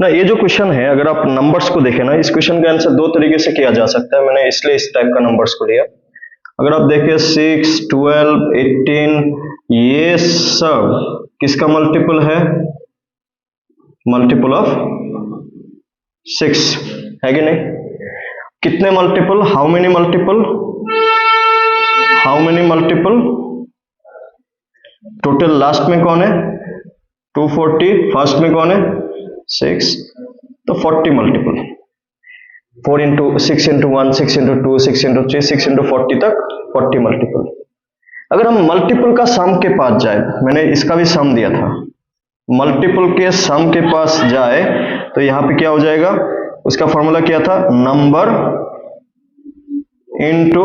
ना ये जो क्वेश्चन है, अगर आप नंबर्स को देखें ना, इस क्वेश्चन का आंसर दो तरीके से किया जा सकता है। मैंने इसलिए इस टाइप का नंबर्स को लिया। अगर आप देखें 6, 12, 18, ये सब किसका मल्टीपल है? मल्टीपल ऑफ 6 है कि नहीं? कितने multiple? How many multiple? How many multiple? Total last में कौन है? 240। फर्स्ट में कौन है? 6, तो 40 multiple. 4 into 6 into 1, 6 into 2, 6 into 3, 6 into 40 तक 40 मल्टीपल। अगर हम मल्टीपल का सम के पास जाए, मैंने इसका भी सम दिया था, मल्टीपल के सम के पास जाए तो यहां पे क्या हो जाएगा? उसका फॉर्मूला क्या था? Number into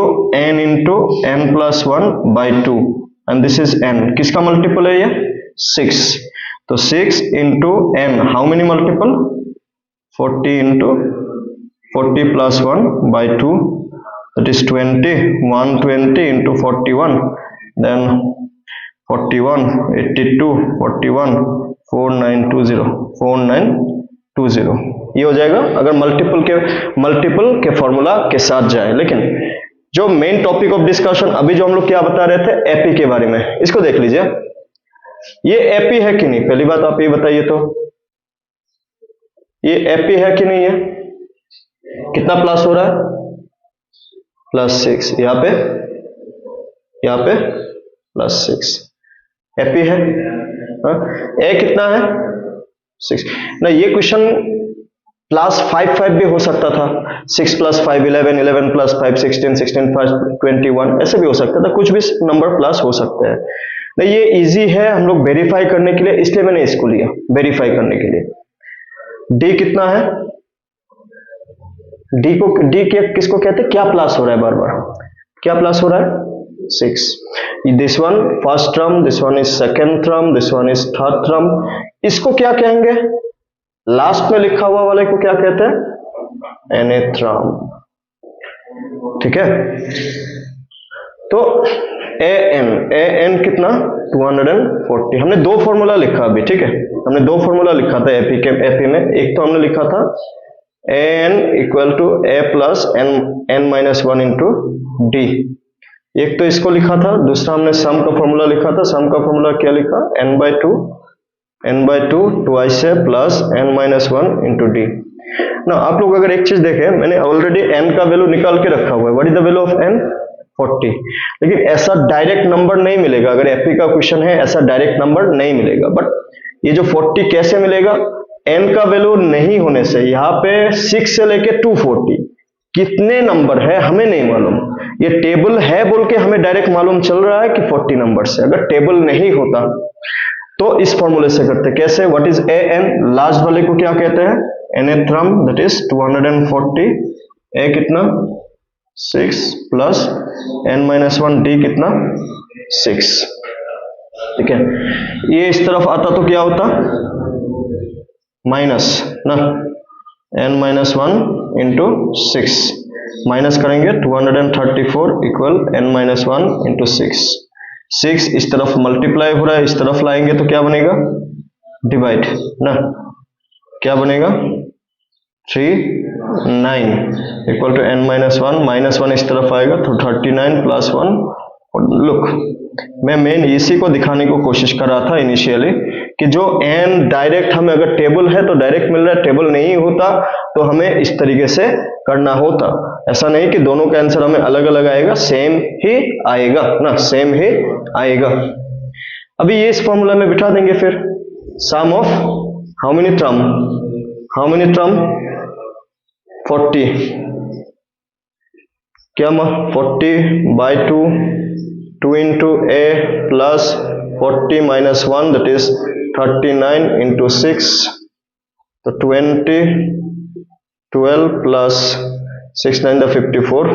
n plus 1 by 2, and this is n। किसका मल्टीपल है ये? 6। तो 6 into n, how many multiple? 40 into 40 plus 1 by 2, that is 20, 120 into 41, then 41, 82, 41, 4920, ये हो जाएगा अगर मल्टीपल के फॉर्मूला के साथ जाए। लेकिन जो मेन टॉपिक ऑफ डिस्कशन अभी जो हम लोग क्या बता रहे थे, एपी के बारे में, इसको देख लीजिए। ये एपी है कि नहीं? पहली बात आप ये बताइए, तो ये एपी है कि नहीं है? कितना प्लस हो रहा है? +6। यहाँ पे +6 एपी है। ए कितना है? 6 ना। ये क्वेश्चन +5 भी हो सकता था। 6 + 5 11, 11 + 5 16, 16 + 21, ऐसे भी हो सकता था। कुछ भी नंबर प्लस हो सकते हैं ना। ये इजी है हम लोग वेरीफाई करने के लिए, इसलिए मैंने इसको लिया वेरीफाई करने के लिए। डी कितना है? डी किसको कहते हैं? क्या प्लस हो रहा है? बार बार क्या प्लस हो रहा है? 6। This one first term, this one is second term, this one is third term. इसको क्या कहेंगे? लास्ट में लिखा हुआ वाले को क्या कहते हैं? nth term. ठीक है, तो an कितना? 240। हमने दो फॉर्मूला लिखा अभी, ठीक है, हमने दो फॉर्मूला लिखा था एपी में। एक तो हमने लिखा था an equal to a plus n-1 into D, एक तो इसको लिखा था। दूसरा हमने सम का फॉर्मूला लिखा था। सम का फॉर्मूला क्या लिखा? n/2 ट्वाइस है प्लस n-1 इंटू डी ना। आप लोग अगर एक चीज देखें, मैंने ऑलरेडी n का वैल्यू निकाल के रखा हुआ है। What is the value of n? 40। लेकिन ऐसा डायरेक्ट नंबर नहीं मिलेगा। अगर एपी का क्वेश्चन है, ऐसा डायरेक्ट नंबर नहीं मिलेगा। बट ये जो 40 कैसे मिलेगा? n का वैल्यू नहीं होने से। यहाँ पे 6 से लेके 240 कितने नंबर है हमें नहीं मालूम। ये टेबल है बोल के हमें डायरेक्ट मालूम चल रहा है कि 40 नंबर से। अगर टेबल नहीं होता तो इस फॉर्मूले से करते। कैसे? What is an? लास्ट वाले को क्या कहते हैं? nth term, that is 240। a कितना? 6 प्लस n-1 d कितना? 6। ठीक है, ये इस तरफ आता तो क्या होता? माइनस ना, n-1 इंटू 6 माइनस करेंगे 234 इक्वल n-1 इंटू 6। 6 इस तरफ मल्टीप्लाई हो रहा है, इस तरफ लाएंगे तो क्या बनेगा? डिवाइड ना। क्या बनेगा? 39 इक्वल टू n-1, -1 इस तरफ आएगा तो 39 + 1। लुक, मैं मेन इसी को दिखाने को कोशिश कर रहा था इनिशियली कि जो n डायरेक्ट हमें अगर टेबल है तो डायरेक्ट मिल रहा है, टेबल नहीं होता तो हमें इस तरीके से करना होता। ऐसा नहीं कि दोनों का आंसर हमें अलग अलग आएगा, सेम ही आएगा ना, सेम ही आएगा। अभी ये इस फॉर्मूला में बिठा देंगे। फिर सम ऑफ हाउ मेनी टर्म? 40। क्या 40/2, 2 into a plus 40 - 1 that is 39 into 6, तो 12 प्लस 6 9 54,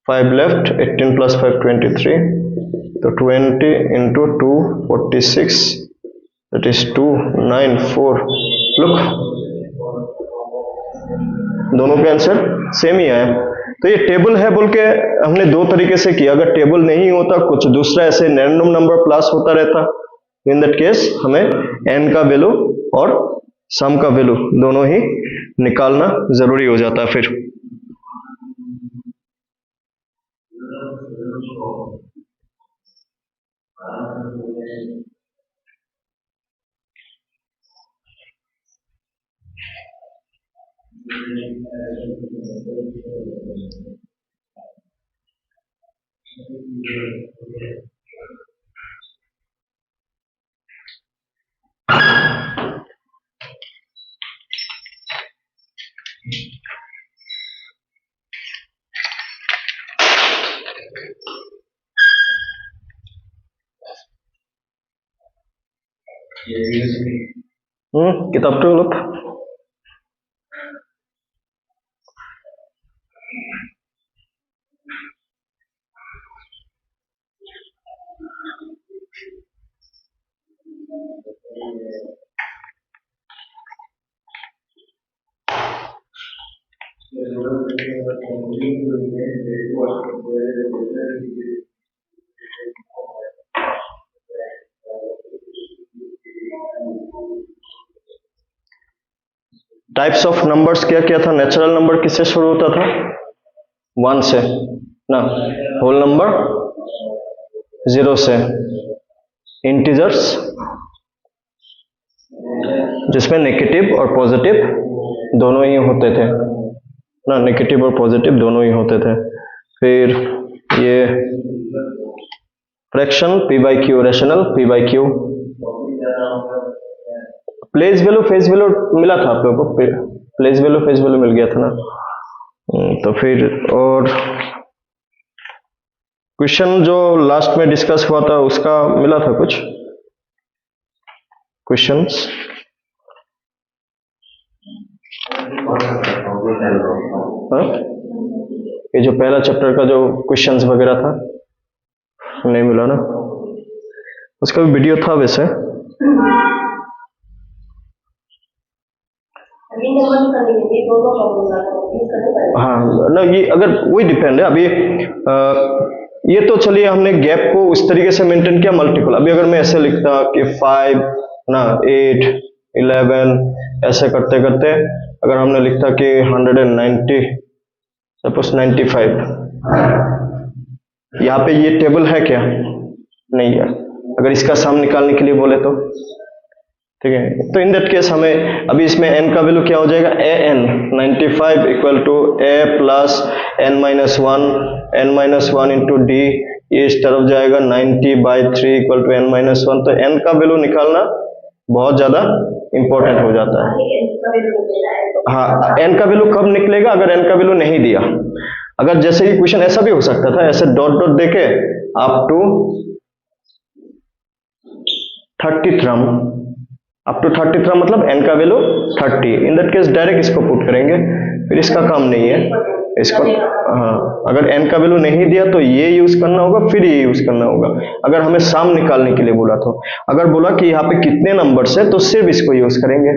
5 लेफ्ट, 18 + 5 23, तो 20 इंटू 2 46 दैट इज 294। लुक, दोनों के आंसर सेम ही आए। तो ये टेबल है बोल के हमने दो तरीके से किया, अगर टेबल नहीं होता कुछ दूसरा ऐसे रैंडम नंबर प्लस होता रहता, इन दैट केस हमें n का वैल्यू और सम का वैल्यू दोनों ही निकालना जरूरी हो जाता फिर। किताब तो लोग टाइप्स ऑफ नंबर्स क्या क्या था? नेचुरल नंबर किससे शुरू होता था? 1 से ना, होल नंबर 0 से, इंटीजर्स जिसमें नेगेटिव और पॉजिटिव दोनों ही होते थे ना, नेगेटिव और पॉजिटिव दोनों ही होते थे। फिर ये fraction p/q, rational p/q, place value face value मिला था आप लोगों को, प्लेस वैल्यू फेस वैल्यू मिल गया था ना। तो फिर और क्वेश्चन जो लास्ट में डिस्कस हुआ था उसका मिला था कुछ क्वेश्चंस? ये जो पहला चैप्टर का जो क्वेश्चंस वगैरह था नहीं मिला ना, उसका भी वीडियो था वैसे। हाँ ना, ये अगर वही डिपेंड है अभी ये तो चलिए हमने गैप को उस तरीके से मेंटेन किया मल्टीपल। अभी अगर मैं ऐसे लिखता कि 5 ना 8 11 ऐसे करते करते अगर हमने लिखता कि 190 सपोज 95, यहाँ पे ये टेबल है क्या? नहीं है। अगर इसका सम निकालने के लिए बोले तो ठीक है, तो इन दैट केस हमें अभी इसमें n का वैल्यू क्या हो जाएगा? an 95 equal to a plus n-1 into D, ये इस तरफ जाएगा 90/3 इक्वल टू n-1। तो n का वैल्यू निकालना बहुत ज्यादा इंपॉर्टेंट हो जाता है। हाँ, n का वैल्यू कब निकलेगा? अगर n का वैल्यू नहीं दिया, अगर जैसे कि क्वेश्चन ऐसा भी हो सकता था, ऐसे डॉट डॉट देके up to 30th term, up to 30th term मतलब n का value 30, in that case direct इसको पुट करेंगे, फिर इसका काम नहीं है इसको। हाँ, अगर n का वैल्यू नहीं दिया तो ये यूज करना होगा, फिर ये यूज करना होगा। अगर हमें सम निकालने के लिए बोला तो, अगर बोला कि यहाँ पे कितने नंबर्स है तो सिर्फ इसको यूज करेंगे,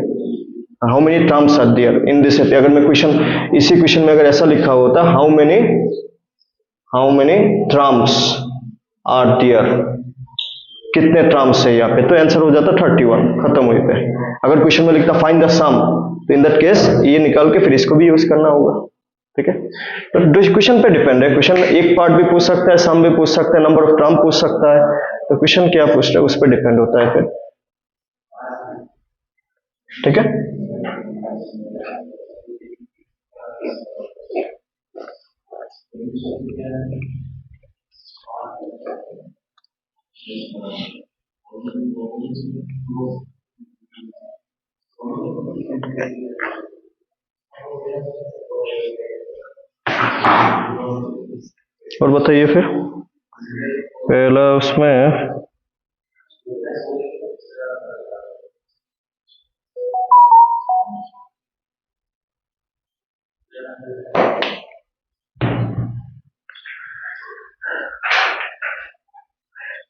how many terms are there in this. अगर मैं क्वेश्चन इसी क्वेश्चन में अगर ऐसा लिखा होता how many terms are there, कितने टर्म्स है यहाँ पे, तो आंसर हो जाता 31, खत्म हुई पे। अगर क्वेश्चन में लिखता फाइंड द सम, तो इन दैट केस ये निकाल के फिर इसको भी यूज करना होगा। ठीक है, तो क्वेश्चन पे डिपेंड है, क्वेश्चन एक पार्ट भी पूछ सकता है, सम भी पूछ सकता है, नंबर ऑफ टर्म पूछ सकता है, तो क्वेश्चन क्या पूछ रहा है उस पर डिपेंड होता है फिर। ठीक है, और बताइए फिर पहला उसमें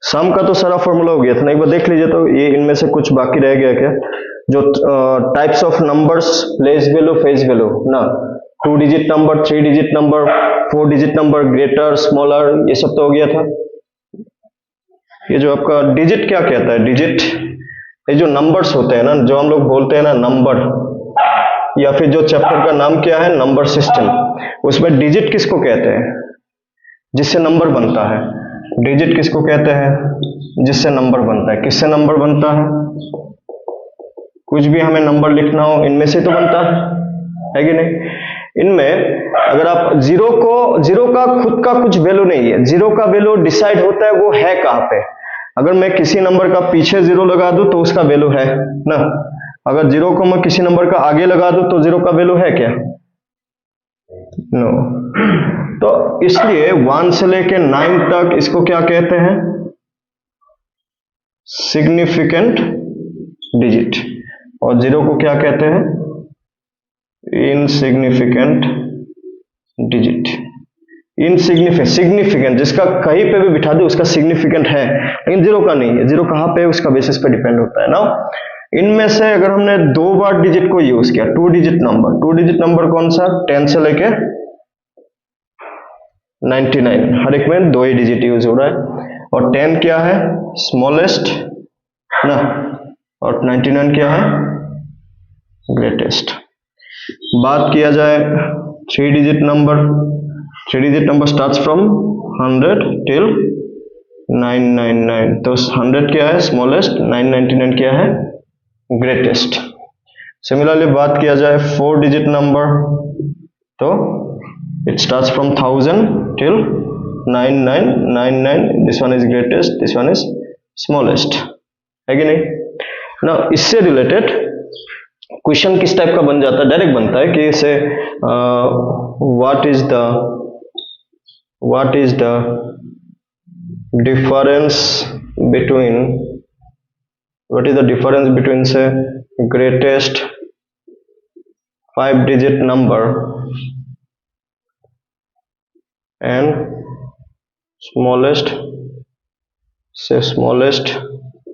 सम का तो सारा फॉर्मूला हो गया था ना, एक बार देख लीजिए तो ये इनमें से कुछ बाकी रह गया क्या? जो types of numbers, place value, phase value ना, 2 digit number, 3 digit number, 4 digit number, greater, smaller, ये सब तो हो गया था। ये जो आपका डिजिट क्या कहता है, डिजिट, ये जो नंबर्स होते हैं ना, जो हम लोग बोलते हैं ना नंबर, या फिर जो चैप्टर का नाम क्या है, नंबर सिस्टम, उसमें डिजिट किसको कहते हैं, जिससे नंबर बनता है। डिजिट किसको कहते हैं, जिससे नंबर बनता है। किससे नंबर बनता है, कुछ भी हमें नंबर लिखना हो इनमें से तो बनता है कि नहीं। इनमें अगर आप जीरो का खुद का कुछ वैल्यू नहीं है, जीरो का वैल्यू डिसाइड होता है वो है कहाँ पे। अगर मैं किसी नंबर का पीछे जीरो लगा दूं तो उसका वैल्यू है ना, अगर जीरो को मैं किसी नंबर का आगे लगा दूं तो जीरो का वैल्यू है क्या, नो। तो इसलिए 1 से लेके 9 तक इसको क्या कहते हैं, सिग्निफिकेंट डिजिट, और जीरो को क्या कहते हैं, इनसिग्निफिकेंट डिजिट। इनसिग्निफिकेंट, सिग्निफिकेंट जिसका कहीं पे भी बिठा दे उसका सिग्निफिकेंट है, लेकिन जीरो का नहीं है। जीरो कहाँ पे है उसका बेसिस पे डिपेंड होता है ना। इनमें से अगर हमने 2 बार डिजिट को यूज किया, 2 डिजिट नंबर, 2 डिजिट नंबर कौन सा, 10 से लेके 99, हर एक में 2 ही डिजिट यूज हो रहा है। और 10 क्या है, स्मॉलेस्ट ना, और 99 क्या है, ग्रेटेस्ट। बात किया जाए 3 digit number, 3 digit number starts from 100 till 999, तो 100 क्या है, स्मॉलेस्ट, 999 क्या है, ग्रेटेस्ट। सिमिलरली बात किया जाए 4 डिजिट नंबर, तो it starts from 1000 till 9999, this one is greatest, this one is smallest, है कि नहीं ना। इससे रिलेटेड क्वेश्चन किस टाइप का बन जाता है, डायरेक्ट बनता है कि इसे what is the difference between, what is the difference between से greatest 5 digit number and smallest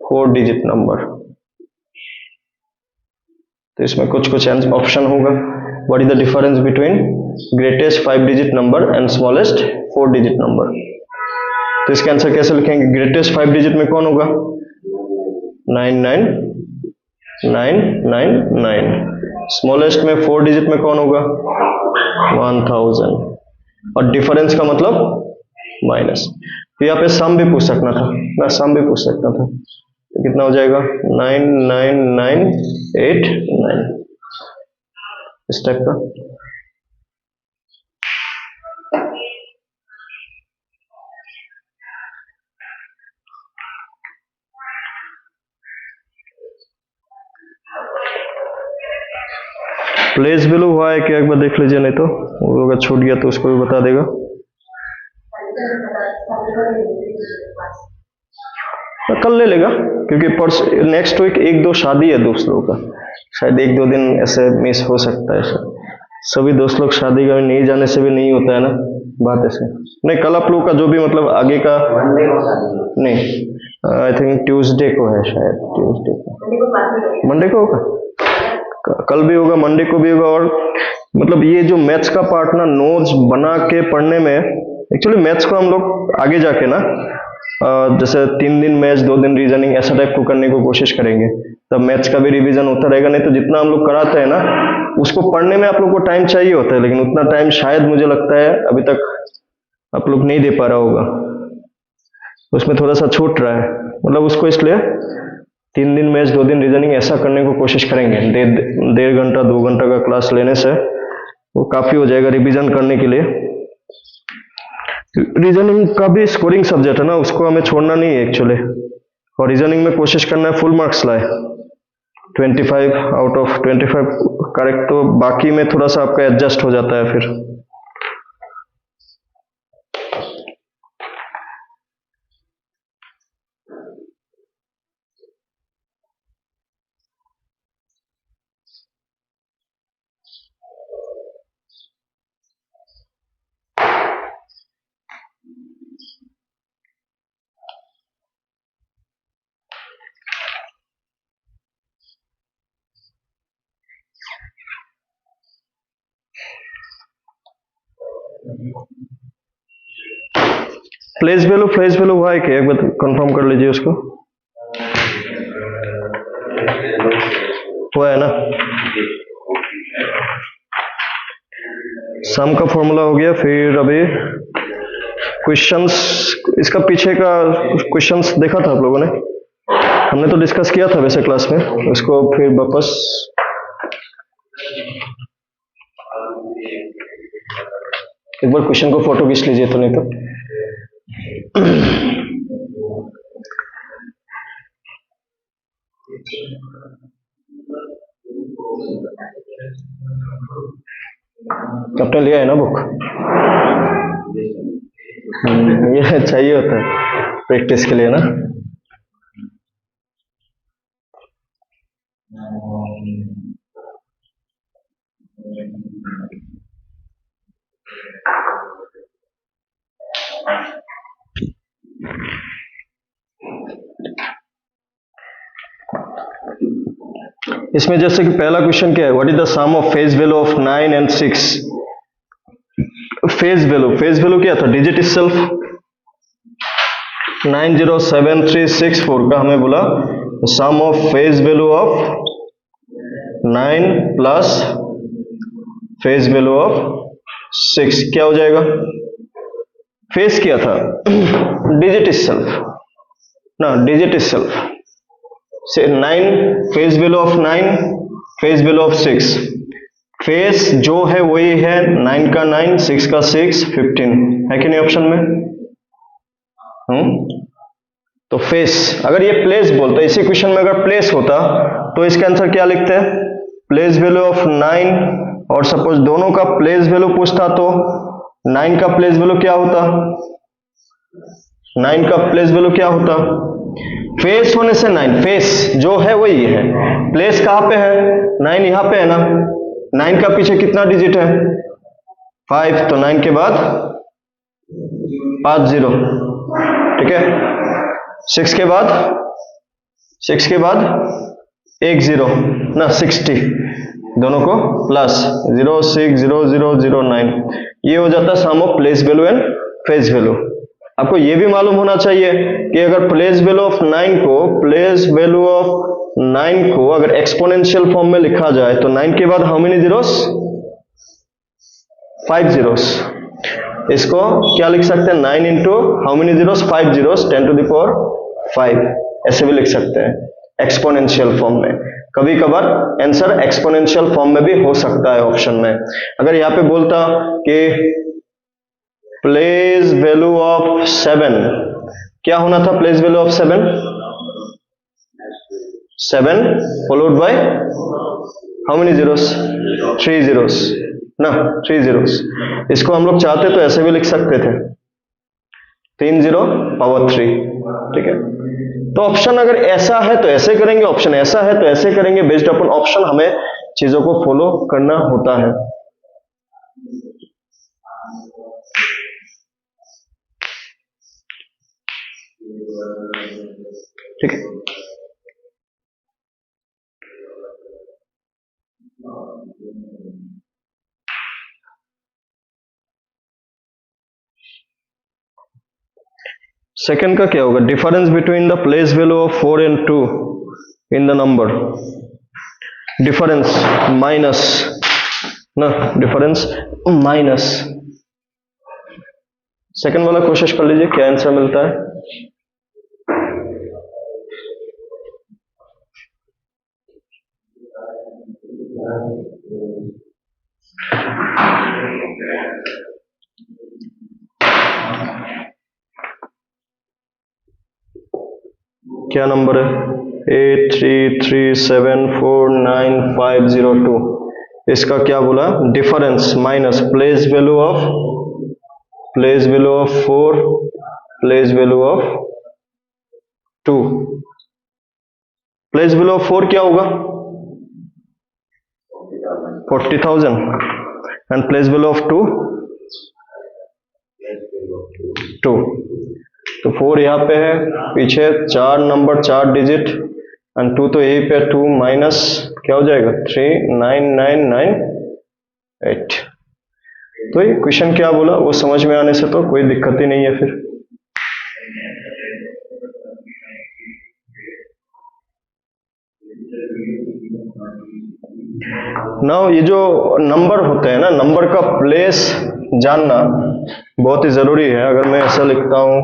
4 digit number. तो इसमें कुछ ऑप्शन होगा, what is the difference between greatest 5 digit number and smallest 4 digit number. तो इसका आंसर कैसे लिखेंगे, greatest 5 digit में कौन होगा, 99999, स्मॉलेस्ट में 4 डिजिट में कौन होगा, 1000, और डिफरेंस का मतलब माइनस। तो यहाँ पे सम भी पूछ सकना था ना, सम भी पूछ सकता था, तो कितना हो जाएगा 99989, इस टाइप का। प्लेस वैल्यू हुआ है क्या, एक बार देख लीजिए, नहीं तो वो अगर छूट गया तो उसको भी बता देगा। कल ले लेगा, क्योंकि नेक्स्ट वीक 1-2 शादी है दोस्त लोगों का, शायद 1-2 दिन ऐसे मिस हो सकता है। सभी दोस्त लोग शादी का नहीं जाने से भी नहीं होता है ना, बात ऐसे नहीं। कल आप लोगों का जो भी मतलब आगे का, नहीं आई थिंक ट्यूसडे को है, शायद ट्यूसडे को, मंडे को होगा, कल भी होगा, मंडे को भी होगा। और मतलब ये जो मैथ्स का पार्ट ना, नोट्स बना के पढ़ने में, एक्चुअली मैथ्स को हम लोग आगे जाके ना जैसे 3 दिन मैथ्स 2 दिन रीजनिंग ऐसा टाइप को करने को कोशिश करेंगे, तब मैथ्स का भी रिवीजन होता रहेगा। नहीं तो जितना हम लोग कराते हैं ना, उसको पढ़ने में आप लोग को टाइम चाहिए होता है, लेकिन उतना टाइम शायद मुझे लगता है अभी तक आप लोग नहीं दे पा रहा होगा, उसमें थोड़ा सा छूट रहा है। मतलब उसको इसलिए 3 दिन मैथ्स 2 दिन रीजनिंग ऐसा करने को कोशिश करेंगे। 1.5 घंटा 2 घंटा का क्लास लेने से वो काफी हो जाएगा रिवीजन करने के लिए। रीजनिंग का भी स्कोरिंग सब्जेक्ट है ना, उसको हमें छोड़ना नहीं है एक्चुअली, और रीजनिंग में कोशिश करना है फुल मार्क्स लाए, 25 आउट ऑफ 25 करेक्ट, तो बाकी में थोड़ा सा आपका एडजस्ट हो जाता है फिर। प्लेस वैल्यू हुआ है क्या, एक बार कंफर्म कर लीजिए उसको। हुआ है ना। सम का फॉर्मूला हो गया। फिर अभी क्वेश्चंस, इसका पीछे का क्वेश्चंस देखा था आप लोगों ने, हमने तो डिस्कस किया था वैसे क्लास में, उसको फिर वापस एक बार क्वेश्चन को फोटो खींच लीजिए तो, नहीं तो आपने लिया है ना बुक? ये चाहिए होता है प्रैक्टिस के लिए ना। इसमें जैसे कि पहला क्वेश्चन क्या है, what is the sum of face value of 9 and 6। Face value क्या था, डिजिट इटसेल्फ 907364 का हमें बोला sum of face value of 9 plus face value of 6 क्या हो जाएगा। फेज क्या था, डिजिट इटसेल्फ ना, डिजिट इटसेल्फ से 9 face value of 9 face value of 6, face जो है वही है 9 का 9 6 का 6 15 है कि नहीं ऑप्शन में। तो फेस, अगर ये प्लेस बोलता, इसी क्वेश्चन में अगर प्लेस होता तो इसका आंसर क्या लिखते हैं, प्लेस वैल्यू ऑफ 9, और सपोज दोनों का प्लेस वैल्यू पूछता तो 9 का प्लेस वैल्यू क्या होता, 9 का प्लेस वैल्यू क्या होता, फेस होने से 9, फेस जो है वही है, प्लेस कहां पे है, 9 यहां पे है ना, 9 का पीछे कितना डिजिट है 5, तो 9 के बाद 5 0, ठीक है। 6 के बाद 1 0 ना, 60 दोनों को प्लस 0 6 0 0 0 9, ये हो जाता है sum of place value and face value. आपको ये भी मालूम होना चाहिए कि अगर प्लेस वैल्यू ऑफ 9 को अगर एक्सपोनेंशियल फॉर्म में लिखा जाए तो 9 के बाद हाउ मेनी जीरोस, 5 जीरोस। इसको क्या लिख सकते हैं, 9 into how many zeros, 5 zeros 10 to the power 5, ऐसे भी लिख सकते हैं एक्सपोनेंशियल फॉर्म में। कभी कभार आंसर एक्सपोनेंशियल फॉर्म में भी हो सकता है ऑप्शन में। अगर यहाँ पे बोलता कि प्लेस वैल्यू ऑफ 7, क्या होना था place value of 7 followed by how many zeros, 3 zeros ना, 3 जीरोस। इसको हम लोग चाहते तो ऐसे भी लिख सकते थे 3 0 पावर 3, ठीक है। तो ऑप्शन अगर ऐसा है तो ऐसे करेंगे, ऑप्शन ऐसा है तो ऐसे करेंगे, बेस्ड अपॉन ऑप्शन हमें चीजों को फॉलो करना होता है, ठीक है। सेकंड का क्या होगा, difference between the place value of 4 and 2 in the number, difference minus ना, डिफरेंस माइनस। सेकंड वाला कोशिश कर लीजिए क्या आंसर मिलता है। क्या नंबर है, 83374952। इसका क्या बोला, difference minus place value of 4 place value of 2। Place value of 4 क्या होगा 40,000 एंड प्लेस वैल्यू ऑफ 2 2। तो 4 यहाँ पे है, पीछे 4 नंबर 4 डिजिट एंड 2 तो यही पे 2 माइनस क्या हो जाएगा 39998। तो ये क्वेश्चन क्या बोला वो समझ में आने से तो कोई दिक्कत ही नहीं है फिर। नाउ ये जो नंबर होते हैं ना, नंबर का प्लेस जानना बहुत ही जरूरी है। अगर मैं ऐसा लिखता हूं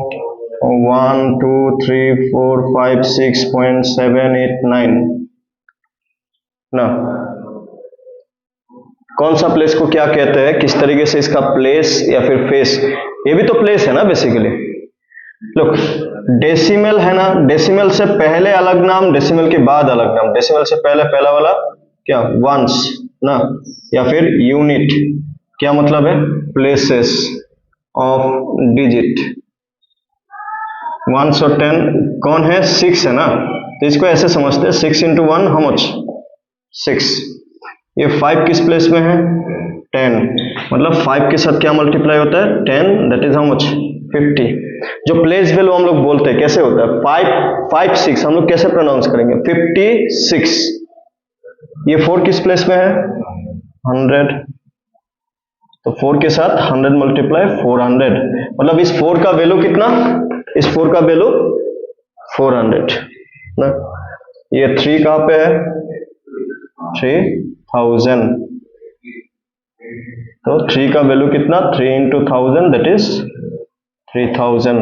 1 2 3 4 5 6.7 8 9 ना, कौन सा प्लेस को क्या कहते हैं, किस तरीके से इसका प्लेस या फिर फेस, ये भी तो प्लेस है ना बेसिकली। लुक, डेसिमल है ना, डेसिमल से पहले अलग नाम, डेसिमल के बाद अलग नाम। डेसिमल से पहले पहला वाला क्या, वंस ना, या फिर यूनिट, क्या मतलब है, प्लेसेस ऑफ डिजिट। 1 और 10 कौन है, 6 है ना, तो इसको ऐसे समझते हैं 6 into 1 हाउ मच, 6। ये 5 किस प्लेस में है, 10, मतलब 5 के साथ क्या मल्टीप्लाई होता है, 10, दैट इज हाउ मच, 50। जो प्लेस वैल्यू हम लोग बोलते हैं कैसे होता है, 5 6 हम लोग कैसे प्रोनाउंस करेंगे, 56। ये 4 किस प्लेस में है, 100, तो 4 के साथ 100 मल्टीप्लाई 400, मतलब इस 4 का वैल्यू कितना, इस 4 का वैल्यू 400 ना। ये 3 कहां पे है, 3000, तो 3 का वैल्यू कितना, 3 into 1000 दैट इज 3000।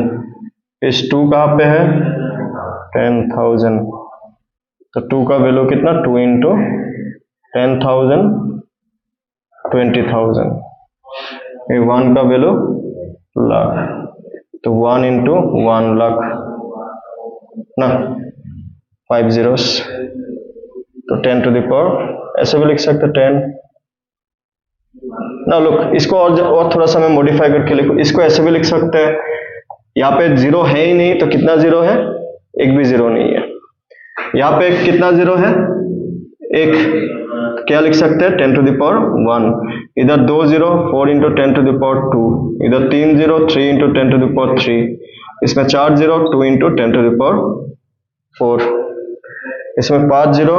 इस 2 कहां पे है, 10,000, तो 2 का वैल्यू कितना, 2 into 10,000 20,000। ये 1 का वैल्यू लाख, तो 1 into 1 लाख ना, 5 zeros, तो 10 to the power, ऐसे भी लिख सकते 10 ना। लुक, इसको और थोड़ा सा मैं मॉडिफाई करके लिखूं, इसको ऐसे भी लिख सकते हैं, यहाँ पे जीरो है ही नहीं, तो कितना जीरो है, एक भी जीरो नहीं है। यहाँ पे कितना जीरो है, एक, क्या लिख सकते हैं, 10 to the power 1। इधर 2 zero, 4 into 10 to the power 2। इधर 3 zero, 3 into 10 to the power 3। इसमें 4 zero, 2 into 10 to the power 4। इसमें 5 zero,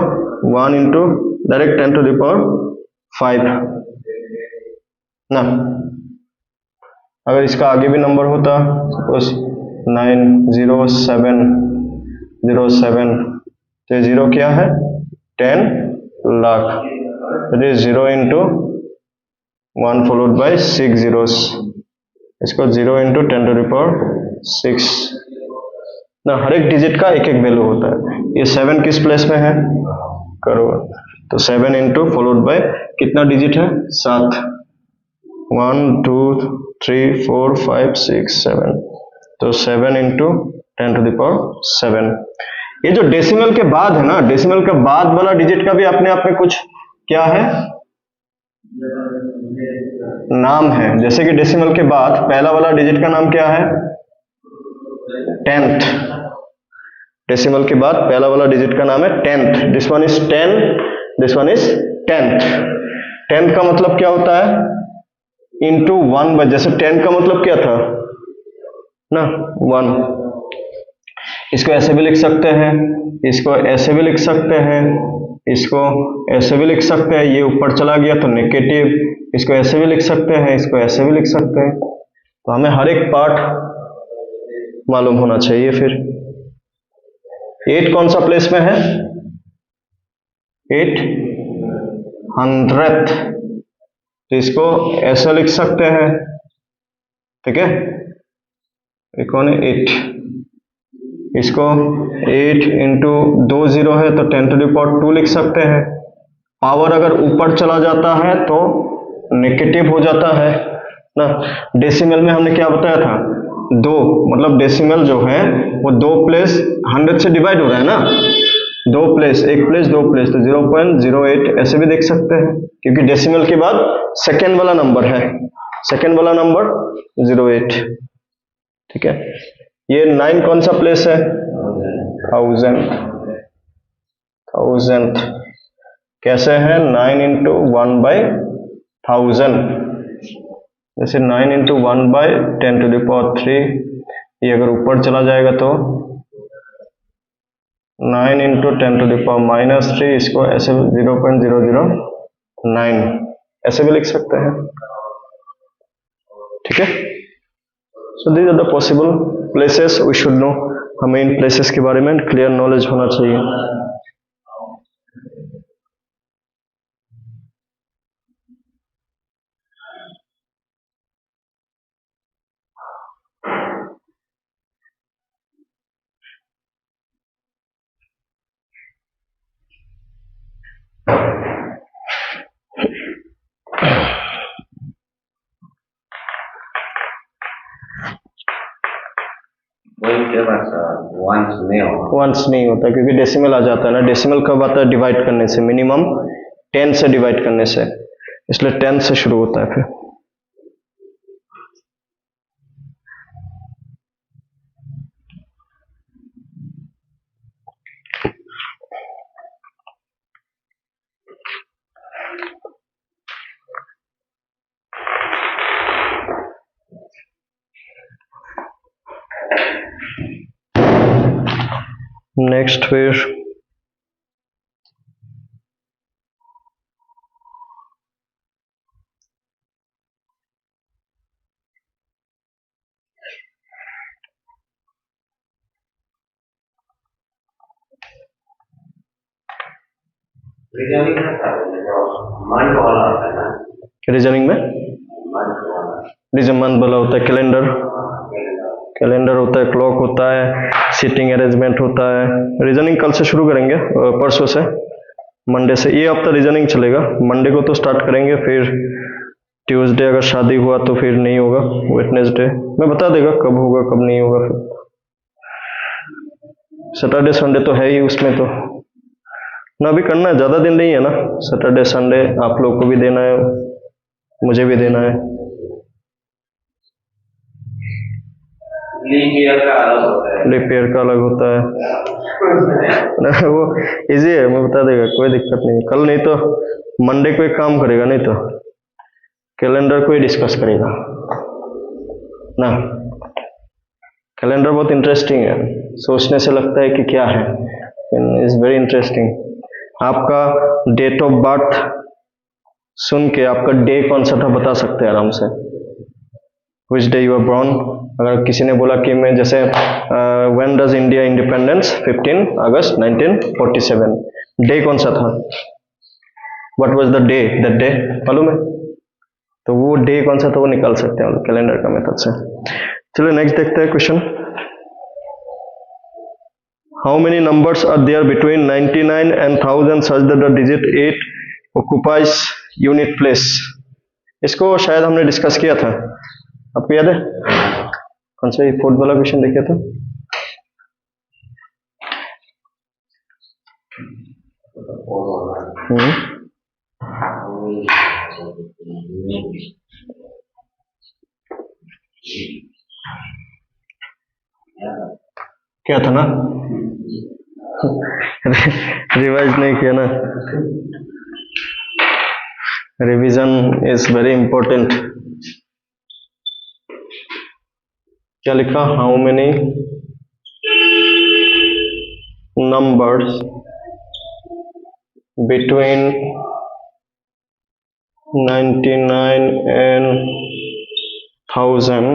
1 into direct 10 to the power 5 ना। अगर इसका आगे भी नंबर होता, सपोज 90707, तो ये जीरो क्या है, 10 lakh, that is 0 into 1 followed by 6 zeros। इसको 0 into 10 to the power 6 ना। हर एक डिजिट का एक एक वैल्यू होता है। ये 7 किस प्लेस में है, करोड़, तो 7 into फॉलोड बाय कितना डिजिट है, 7, 1 2 3 4 5 6 7, तो 7 into 10 to the power 7। ये जो डेसिमल के बाद है ना, डेसिमल के बाद वाला डिजिट का भी अपने आप में कुछ क्या है, नाम है। जैसे कि डेसिमल के बाद पहला वाला डिजिट का नाम क्या है, 10th। डेसिमल के बाद पहला वाला डिजिट का नाम है 10th। This one is 10, this one is 10th। 10th का मतलब क्या होता है, इंटू 1 बाय, जैसे 10 का मतलब क्या था ना, 1। इसको ऐसे भी लिख सकते हैं, इसको ऐसे भी लिख सकते हैं, इसको ऐसे भी लिख सकते हैं, ये ऊपर चला गया तो नेगेटिव, इसको ऐसे भी लिख सकते हैं, इसको ऐसे भी लिख सकते हैं। तो हमें हर एक पार्ट मालूम होना चाहिए। फिर 8 कौन सा प्लेस में है, 800th, तो इसको ऐसे लिख सकते हैं, ठीक है, ये कौन है, 8। इसको 8 into 2 जीरो है तो 10 to the power 2 लिख सकते हैं। पावर अगर ऊपर चला जाता है तो नेगेटिव हो जाता है ना। डेसिमल में हमने क्या बताया था, 2, मतलब डेसिमल जो है वो 2 प्लेस 100 से डिवाइड हो रहा है ना, 2 प्लेस, 1 प्लेस 2 प्लेस, तो 0.08 ऐसे भी देख सकते हैं, क्योंकि डेसिमल के बाद सेकेंड वाला नंबर है, सेकेंड वाला नंबर 08, ठीक है। ये 9 कौन सा प्लेस है, 1000th, कैसे है, 9 into 1 by 1000, जैसे 9 into 1 by 10 to the power 3, ये अगर ऊपर चला जाएगा तो 9 into 10 to the power -3, इसको ऐसे 0.009 ऐसे भी लिख सकते हैं, ठीक है। So these are the possible places we should know, हमें इन प्लेसेस के बारे में क्लियर नॉलेज होना चाहिए। वंस नहीं होता क्योंकि डेसिमल आ जाता है ना। डेसिमल कब आता है? डिवाइड करने से, मिनिमम 10 से डिवाइड करने से, इसलिए 10 से शुरू होता है फिर। नेक्स्ट फिर रीजनिंग में मंथ वाला होता है, कैलेंडर होता है, क्लॉक होता है, सीटिंग अरेंजमेंट होता है। रीजनिंग कल से शुरू करेंगे, परसों से, मंडे से। ये हफ्ता रीजनिंग चलेगा, मंडे को तो स्टार्ट करेंगे, फिर ट्यूसडे अगर शादी हुआ तो फिर नहीं होगा, वेडनेसडे मैं बता देगा कब होगा कब नहीं होगा। फिर सैटरडे संडे तो है ही, उसमें तो ना अभी करना है, ज़्यादा दिन नहीं है ना। सैटरडे संडे आप लोग को भी देना है, मुझे भी देना है। लीप ईयर का अलग होता है वो इजी है, मैं बता देगा, कोई दिक्कत नहीं। कल नहीं तो मंडे को एक काम करेगा, नहीं तो कैलेंडर को ही डिस्कस करेगा ना। कैलेंडर बहुत इंटरेस्टिंग है, सोचने से लगता है कि क्या है, इज वेरी इंटरेस्टिंग। आपका डेट ऑफ बर्थ सुन के आपका डे कौन सा था बता सकते हैं आराम से, which day you are born. अगर किसी ने बोला कि मैं जैसे व्हेन डज इंडिया इंडिपेंडेंस, 15 अगस्त 1947, डे कौन सा था, what was the day, that day मालूम है, तो वो डे कौन सा था वो निकाल सकते हैं कैलेंडर का मेथड से। चलिए नेक्स्ट देखते हैं question. How many numbers are there between 99 and 1000 such that the digit 8 occupies unit place। इसको शायद हमने डिस्कस किया था, आपको याद है? कौन सा फोर्थ वाला क्वेश्चन देखा था? क्या था ना रिवाइज नहीं किया ना, रिवीजन इज वेरी इंपॉर्टेंट। क्या लिखा? How many numbers between 99 and 1000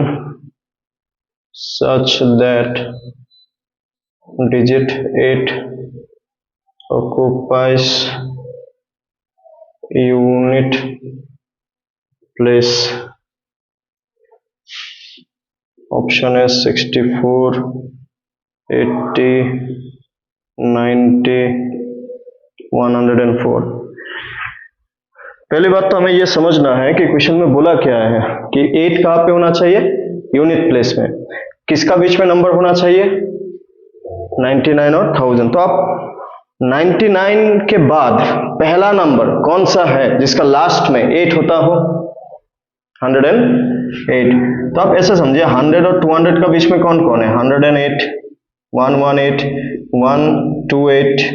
such that digit 8 occupies unit place। Option है 64, 80, 90, 104। पहली बात तो हमें यह समझना है कि क्वेश्चन में बोला क्या है कि 8 कहाँ पे होना चाहिए? यूनिट प्लेस में। किसका बीच में नंबर होना चाहिए? 99 और 1000। तो आप 99 के बाद पहला नंबर कौन सा है जिसका लास्ट में 8 होता हो? 108। तो आप ऐसा समझिए 100 और 200 का बीच में कौन कौन है? 108, 118, 128,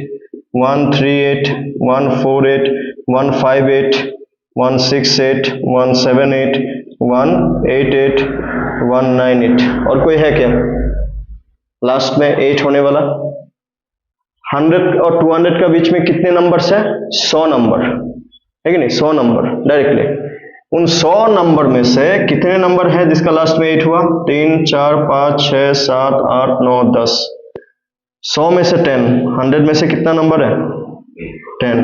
138, 148, 158, 168, 178, 188, 198। और कोई है क्या लास्ट में 8 होने वाला? 100 और 200 का बीच में कितने नंबर्स है? 100 नंबर है कि नहीं? 100 नंबर डायरेक्टली। उन 100 नंबर में से कितने नंबर है जिसका लास्ट में 8 हुआ? 3, 4, 5, 6, 7, 8, 9, 10। 100 में से 10, 100 में से कितना नंबर है? 10।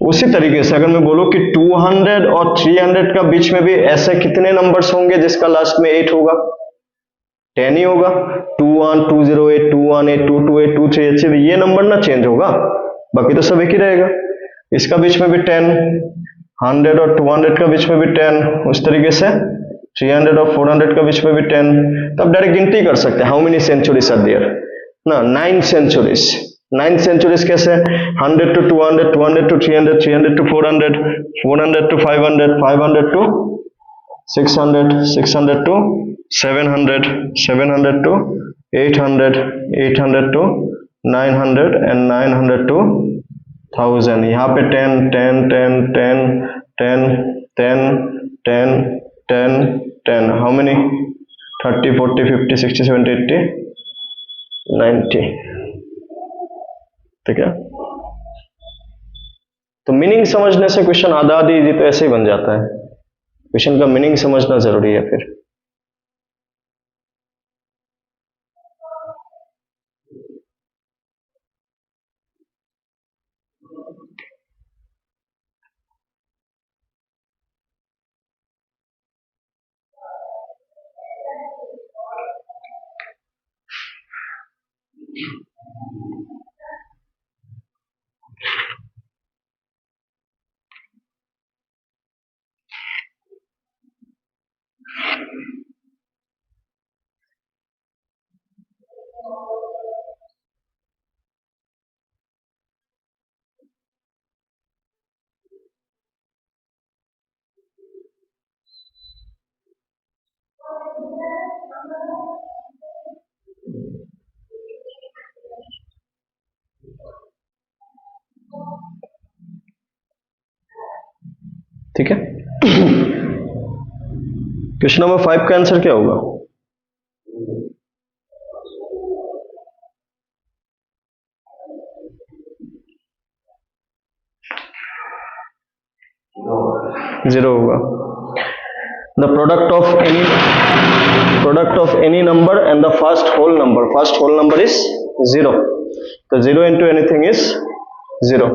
उसी तरीके से अगर मैं बोलूं कि 200 और 300 का बीच में भी ऐसे कितने नंबर्स होंगे जिसका लास्ट में 8 होगा? 10 ही होगा। 21, 208, 218, 228, 238, ये नंबर ना चेंज होगा, बाकी तो सब एक ही रहेगा। इसका बीच में भी 10, 100 और 200 का बीच में भी 10, उस तरीके से 300 और 400 का बीच में भी 10, तो आप डायरेक्ट गिनती कर सकते हैं how many centuries are there ना, 9 सेंचुरीज। 9 सेंचुरीज कैसे, 100 to 200, 200 to 300, 300 to 400, 400 to 500, 500 to 600, 600 to 700, 700 to 800, 800 to 900 and 900 to 1000। यहाँ पे 10 10 10 10 10 10 10 10 10, हाउ मेनी, 30 40 50 60 70 80 90, ठीक है। तो मीनिंग समझने से क्वेश्चन आधा आधी इजी तो ऐसे ही बन जाता है, क्वेश्चन का मीनिंग समझना जरूरी है फिर। ठीक है, क्वेश्चन नंबर 5 का आंसर क्या होगा? जीरो होगा। The product of any number and the first whole number is zero, तो zero into anything is zero.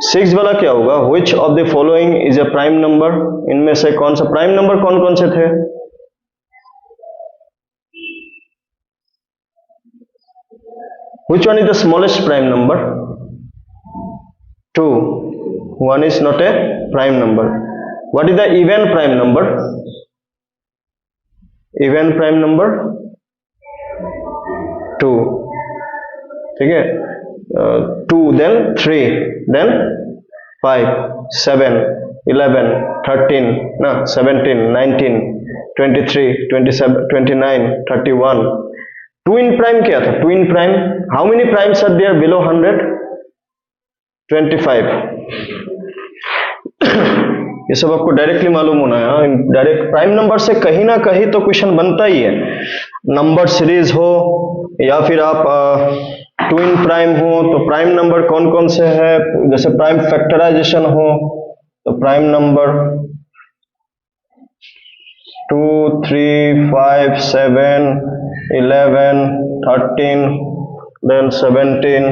6 वाला क्या होगा, which of the following is a prime number, इनमें से कौन सा प्राइम नंबर कौन कौन से थे? Which one is the smallest prime number? 2. 1 is not a prime number. What is the even prime number? Even prime number 2, ठीक है। 2 then 3 then 5 7 11 13 ना 17 19 23 27 29 31। ट्विन प्राइम क्या था? Twin prime, how many primes are there below 100? 25। ये सब आपको directly मालूम होना है। डायरेक्ट प्राइम नंबर से कहीं ना कहीं तो क्वेश्चन बनता ही है, नंबर सीरीज हो या फिर आप ट्विन प्राइम हो, तो प्राइम नंबर कौन कौन से है, जैसे प्राइम फैक्टराइजेशन हो तो प्राइम नंबर 2 3 5 7 11 13 then 17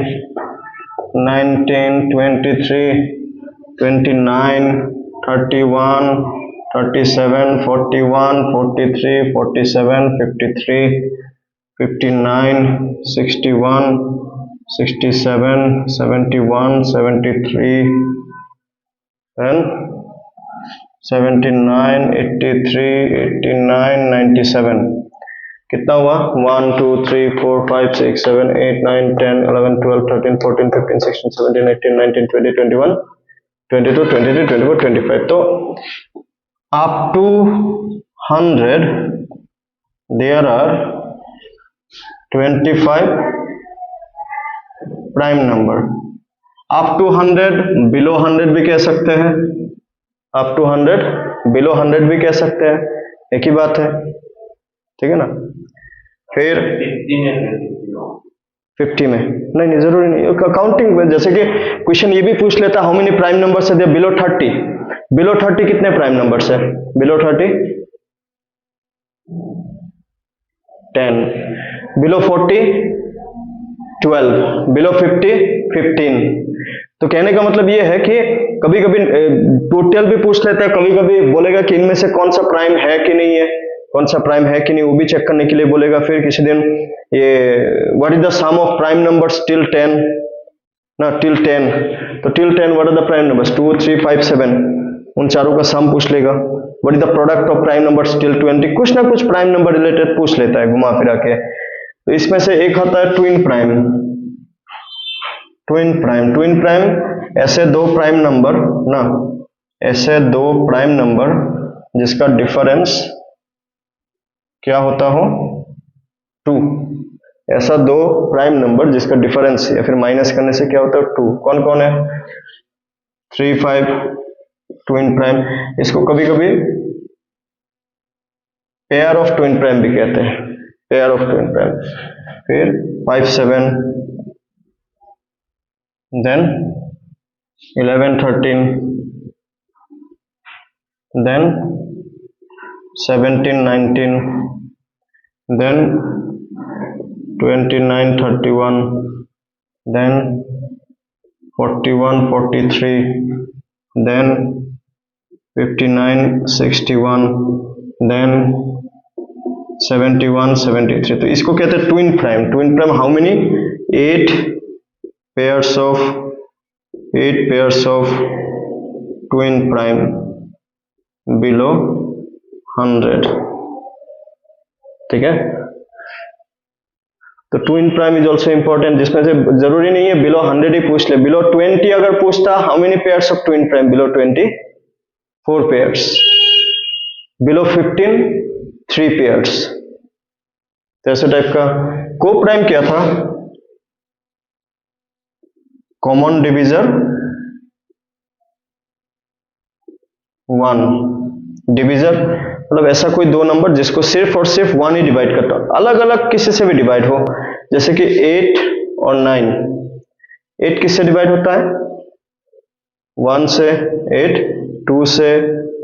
19 23 29 31 37 41 43 47 53 59 61 67 71 73 and 79 83 89 97। कितना हुआ? 1 2 3 4 5 6 7 8 9 10 11 12 13 14 15 16 17 18 19 20 21 22 23 24 25। तो up to 100 there are 25 prime number. up to 100 below 100 भी कह सकते हैं, up to 100 below 100 भी कह सकते हैं, एक ही बात है, ठीक है ना। फिर 50 में नहीं जरूरी नहीं, काउंटिंग में जैसे कि क्वेश्चन ये भी पूछ लेता हाउ मेनी प्राइम नंबर्स है बिलो 30। बिलो 30 कितने प्राइम नंबर्स है? Below 30 10, below 40 12, below 50 15। तो कहने का मतलब ये है कि कभी कभी टोटल भी पूछ लेता है, कभी कभी बोलेगा कि इनमें से कौन सा प्राइम है कि नहीं है, कौन सा प्राइम है कि नहीं वो भी चेक करने के लिए बोलेगा। फिर किसी दिन ये what is the sum of prime numbers till 10 ना, टिल 10, तो till 10 what are the prime numbers 2 3 5 7। उन चारों का सम पूछ लेगा। What is the product of prime numbers till 20, कुछ ना कुछ प्राइम नंबर रिलेटेड पूछ लेता है घुमा फिरा के। तो इसमें से एक आता है ट्विन प्राइम। ट्विन प्राइम ऐसे दो प्राइम नंबर ना, ऐसे दो प्राइम नंबर जिसका डिफरेंस क्या होता हो 2, ऐसा दो प्राइम नंबर जिसका डिफरेंस या फिर माइनस करने से क्या होता है 2। कौन कौन है? 3, 5 ट्विन प्राइम। इसको कभी कभी पेयर ऑफ ट्विन प्राइम भी कहते हैं, पेयर ऑफ ट्विन प्राइम। फिर 5, 7, then 11, 13, then 17, 19, then 29, 31, then 41, 43, then 59, 61, then 71, 73। तो इसको कहते हैं twin prime. Twin prime how many? 8 pairs of twin prime below 100, ठीक है। तो twin prime is also important, जिसमें से जरूरी नहीं है बिलो 100 ही पूछ ले, बिलो 20 अगर पूछता, how many pairs of twin prime below 20? 4 pairs, below 15 3 pairs. तो ऐसे टाइप का। को प्राइम क्या था? कॉमन डिविजर 1, डिविजर मतलब ऐसा कोई दो नंबर जिसको सिर्फ और सिर्फ 1 ही डिवाइड करता हो, अलग अलग किसी से भी डिवाइड हो, जैसे कि 8 और 9। 8 किससे डिवाइड होता है? 1 से 8, 2 से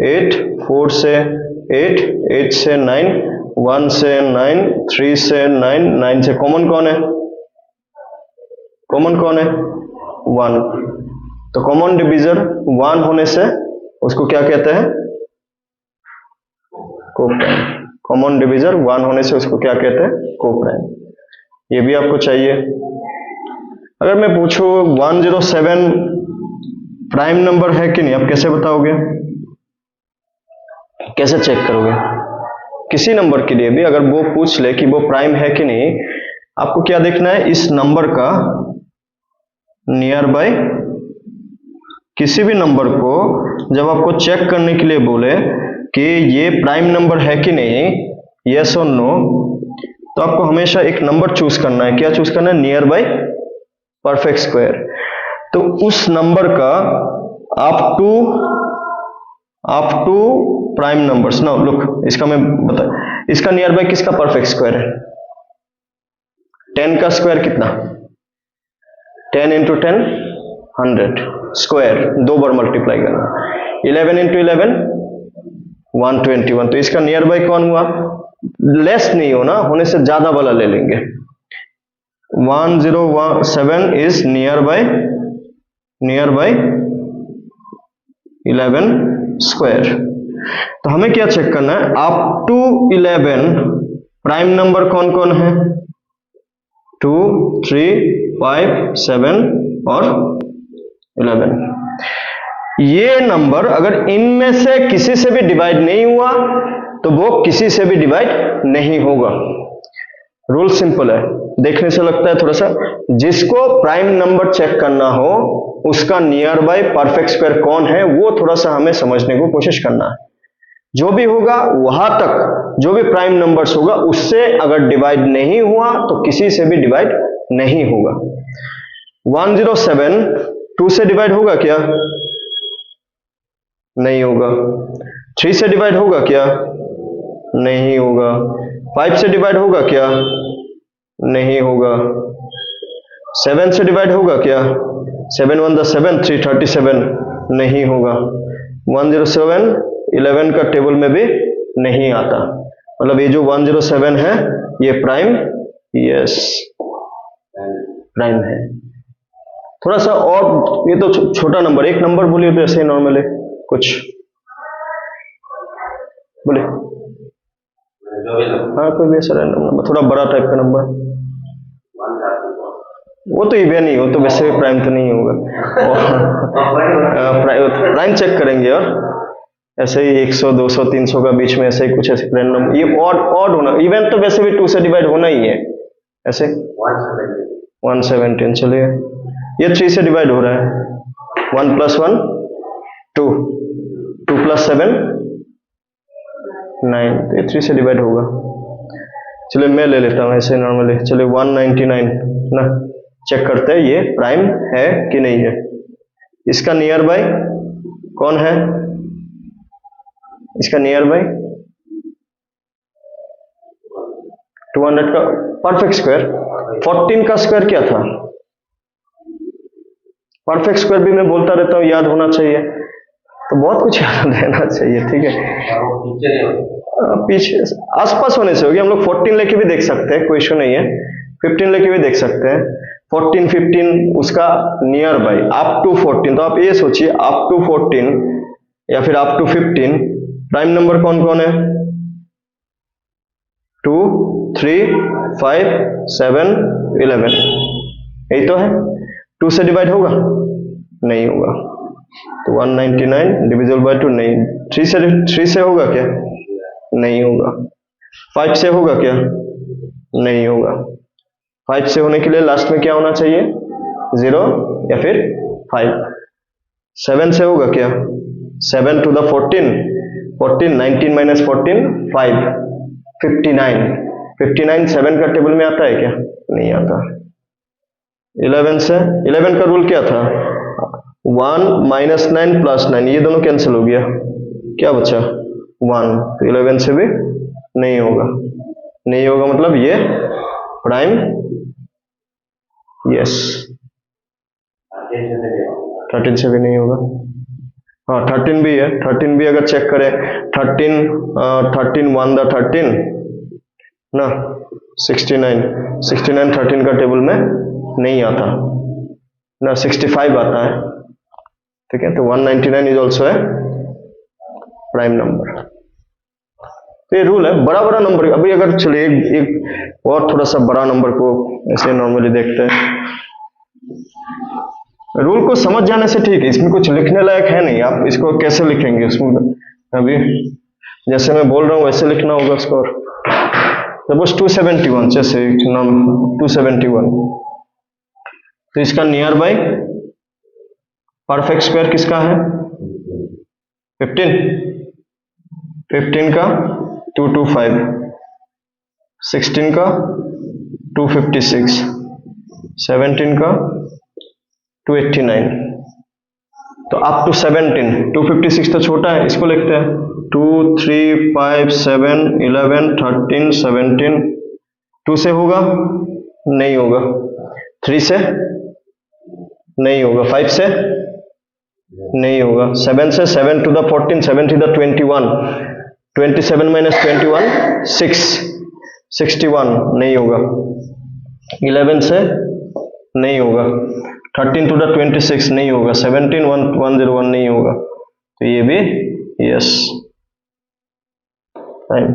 8, 4 से 8, 8 से 9, 1 से 9, 3 से 9, 9 से कॉमन कौन है? कॉमन कौन है? 1। तो कॉमन डिविजर 1 होने से उसको क्या कहते हैं? कोप्राइम। कॉमन डिविजर 1 होने से उसको क्या कहते हैं? कोप्राइम। ये भी आपको चाहिए। अगर मैं पूछूं 107 प्राइम नंबर है कि नहीं, आप कैसे बताओगे? कैसे चेक करोगे? किसी नंबर के लिए भी अगर वो पूछ ले कि वो प्राइम है कि नहीं, आपको क्या देखना है? इस नंबर का नियर बाय, किसी भी नंबर को जब आपको चेक करने के लिए बोले कि ये प्राइम नंबर है कि नहीं, यस और नो, तो आपको हमेशा एक नंबर चूज करना है। क्या चूज करना है? Nearby perfect square. तो उस नंबर का up to prime numbers. Now look, इसका मैं बता, इसका नियर बाय किसका परफेक्ट स्क्वायर है? 10 का स्क्वायर कितना? 10 इंटू 10 100 स्क्वायर, 2 बार मल्टीप्लाई करना। 11 इंटू 11 121। तो इसका नियर बाय कौन हुआ? लेस नहीं होना, होने से ज्यादा वाला ले लेंगे। 107 इज नियर बाय 11 स्क्वायर। तो हमें क्या चेक करना है? अप टू 11 प्राइम नंबर कौन कौन है? 2, 3, 5, 7 और 11। ये नंबर अगर इनमें से किसी से भी डिवाइड नहीं हुआ तो वो किसी से भी डिवाइड नहीं होगा। रूल सिंपल है, देखने से लगता है थोड़ा सा। जिसको प्राइम नंबर चेक करना हो उसका नियर बाय परफेक्ट स्क्वायर कौन है, वो थोड़ा सा हमें समझने को कोशिश करना है। जो भी होगा वहां तक, जो भी प्राइम नंबर्स होगा उससे अगर डिवाइड नहीं हुआ तो किसी से भी डिवाइड नहीं होगा। 107 2 से डिवाइड होगा क्या? नहीं होगा। 3 से डिवाइड होगा क्या? नहीं होगा। 5 से डिवाइड होगा क्या? नहीं होगा। 7 से डिवाइड होगा क्या? 7 1 7 3 37 नहीं होगा। 107 11 का टेबल में भी नहीं आता। मतलब ये जो 107 है ये प्राइम, यस प्राइम है। थोड़ा सा और, ये तो छोटा नंबर, एक नंबर बोलिए तो ऐसे ही नॉर्मल है कुछ बोले। हाँ कोई भी ऐसा रैंडम नंबर, थोड़ा बड़ा टाइप का नंबर। वो तो इवन ही, वो तो वैसे भी प्राइम तो नहीं होगा। प्राइम चेक करेंगे और ऐसे ही 100 200 300 का बीच में ऐसे ही कुछ ऐसे रैंडम, ये ऑड ऑड होना, इवन तो वैसे भी 2 से डिवाइड होना ही है ऐसे 117, चलिए ये 3 से डिवाइड हो रहा है, 1 + 1 2, 2 + 7 9, तो ये 3 से डिवाइड होगा। चलिए मैं ले लेता हूँ ऐसे नॉर्मली, चलिए 199 ना, चेक करते हैं ये प्राइम है कि नहीं है। इसका नियर बाय कौन है, इसका नियर बाय 200 का परफेक्ट स्क्वायर, 14 का स्क्वायर क्या था, परफेक्ट स्क्वायर भी मैं बोलता रहता हूँ याद होना चाहिए, तो बहुत कुछ याद रहना चाहिए, ठीक है। पीछे आसपास होने से होगी, हम लोग 14 लेके भी देख सकते हैं, कोई इशू नहीं है, 15 लेके भी देख सकते हैं, 14 15 उसका नियर बाय अप टू 14, तो आप ये सोचिए अप टू 14 या फिर अप टू 15 प्राइम नंबर कौन कौन है, 2 3 5 7 11, यही तो है। 2 से डिवाइड होगा, नहीं होगा, तो 199 डिविजिबल बाय 2 नहीं। 3 से होगा क्या, नहीं होगा। 5 से होगा क्या, नहीं होगा। 5 से होने के लिए लास्ट में क्या होना चाहिए, 0 या फिर 5। 7 से होगा क्या, 7 to the 14, 14 19 minus 14 5, 59, 59 7 का टेबल में आता है क्या, नहीं आता। 11 से, 11 का रूल क्या था, 1 - 9 + 9, ये दोनों कैंसिल हो गया, क्या बचा 1, तो 11 से भी नहीं होगा, नहीं होगा मतलब ये प्राइम, यस 13 से भी नहीं होगा, हाँ 13 भी है, 13 भी अगर चेक करें 13 13 1 the 13 ना, 69 69 13 का टेबल में नहीं आता ना, 65 आता है, ठीक है, तो 199 इज ऑल्सो है प्राइम नंबर। तो ये रूल है, बड़ा बड़ा नंबर, अभी अगर चलिए एक और थोड़ा सा बड़ा नंबर को ऐसे नॉर्मली देखते हैं, रूल को समझ जाने से ठीक है, इसमें कुछ लिखने लायक है नहीं, आप इसको कैसे लिखेंगे, इसमें अभी जैसे मैं बोल रहा हूँ वैसे लिखना होगा इसको। सपोज 271, जैसे 271, तो इसका नियर बाय परफेक्ट स्क्वायर किसका है, 15, 15 का 225, 16 का 256, 17 का 289, तो अप टू 17, 256 तो छोटा है, इसको लिखते हैं 2 3 5 7 11 13 17, 2 से होगा, नहीं होगा, 3 से नहीं होगा, 5 से नहीं होगा, 7 से, 7 to the 14 7 to the 21, 27 minus 21 6, 61 नहीं होगा, 11 से नहीं होगा, 13 to the 26 नहीं होगा, 17 101 नहीं होगा, तो ये भी यस टाइम।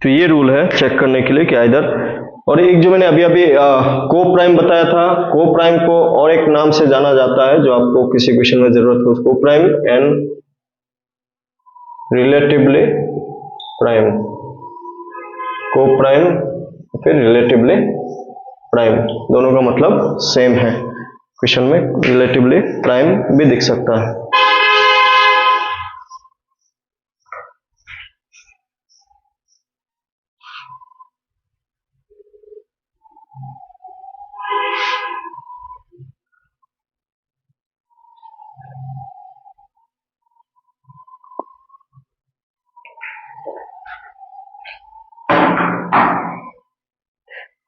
तो ये रूल है चेक करने के लिए कि इधर, और एक जो मैंने अभी अभी को प्राइम बताया था, को प्राइम को और एक नाम से जाना जाता है, जो आपको किसी क्वेश्चन में जरूरत हो, को प्राइम एंड रिलेटिवली प्राइम, को प्राइम फिर रिलेटिवली प्राइम, दोनों का मतलब सेम है, क्वेश्चन में रिलेटिवली प्राइम भी दिख सकता है।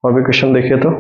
और भी क्वेश्चन देखिए तो,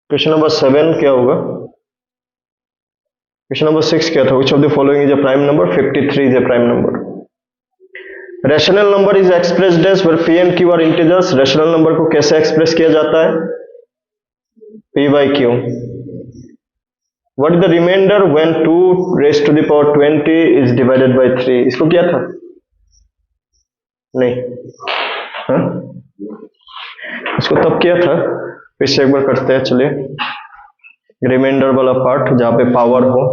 क्वेश्चन नंबर 7 क्या होगा? क्वेश्चन नंबर 6 क्या था? Which of the following is a prime number? 53 is a prime number. Rational number is expressed as where p and q are integers. Rational number को कैसे एक्सप्रेस किया जाता है? p by q. What is the remainder when 2 raised to the power 20 is divided by 3? इसको क्या था? नहीं, हाँ? इसको तब किया था, फिर से एक बार करते हैं। चलिए, रिमाइंडर वाला पार्ट जहां पे पावर हो।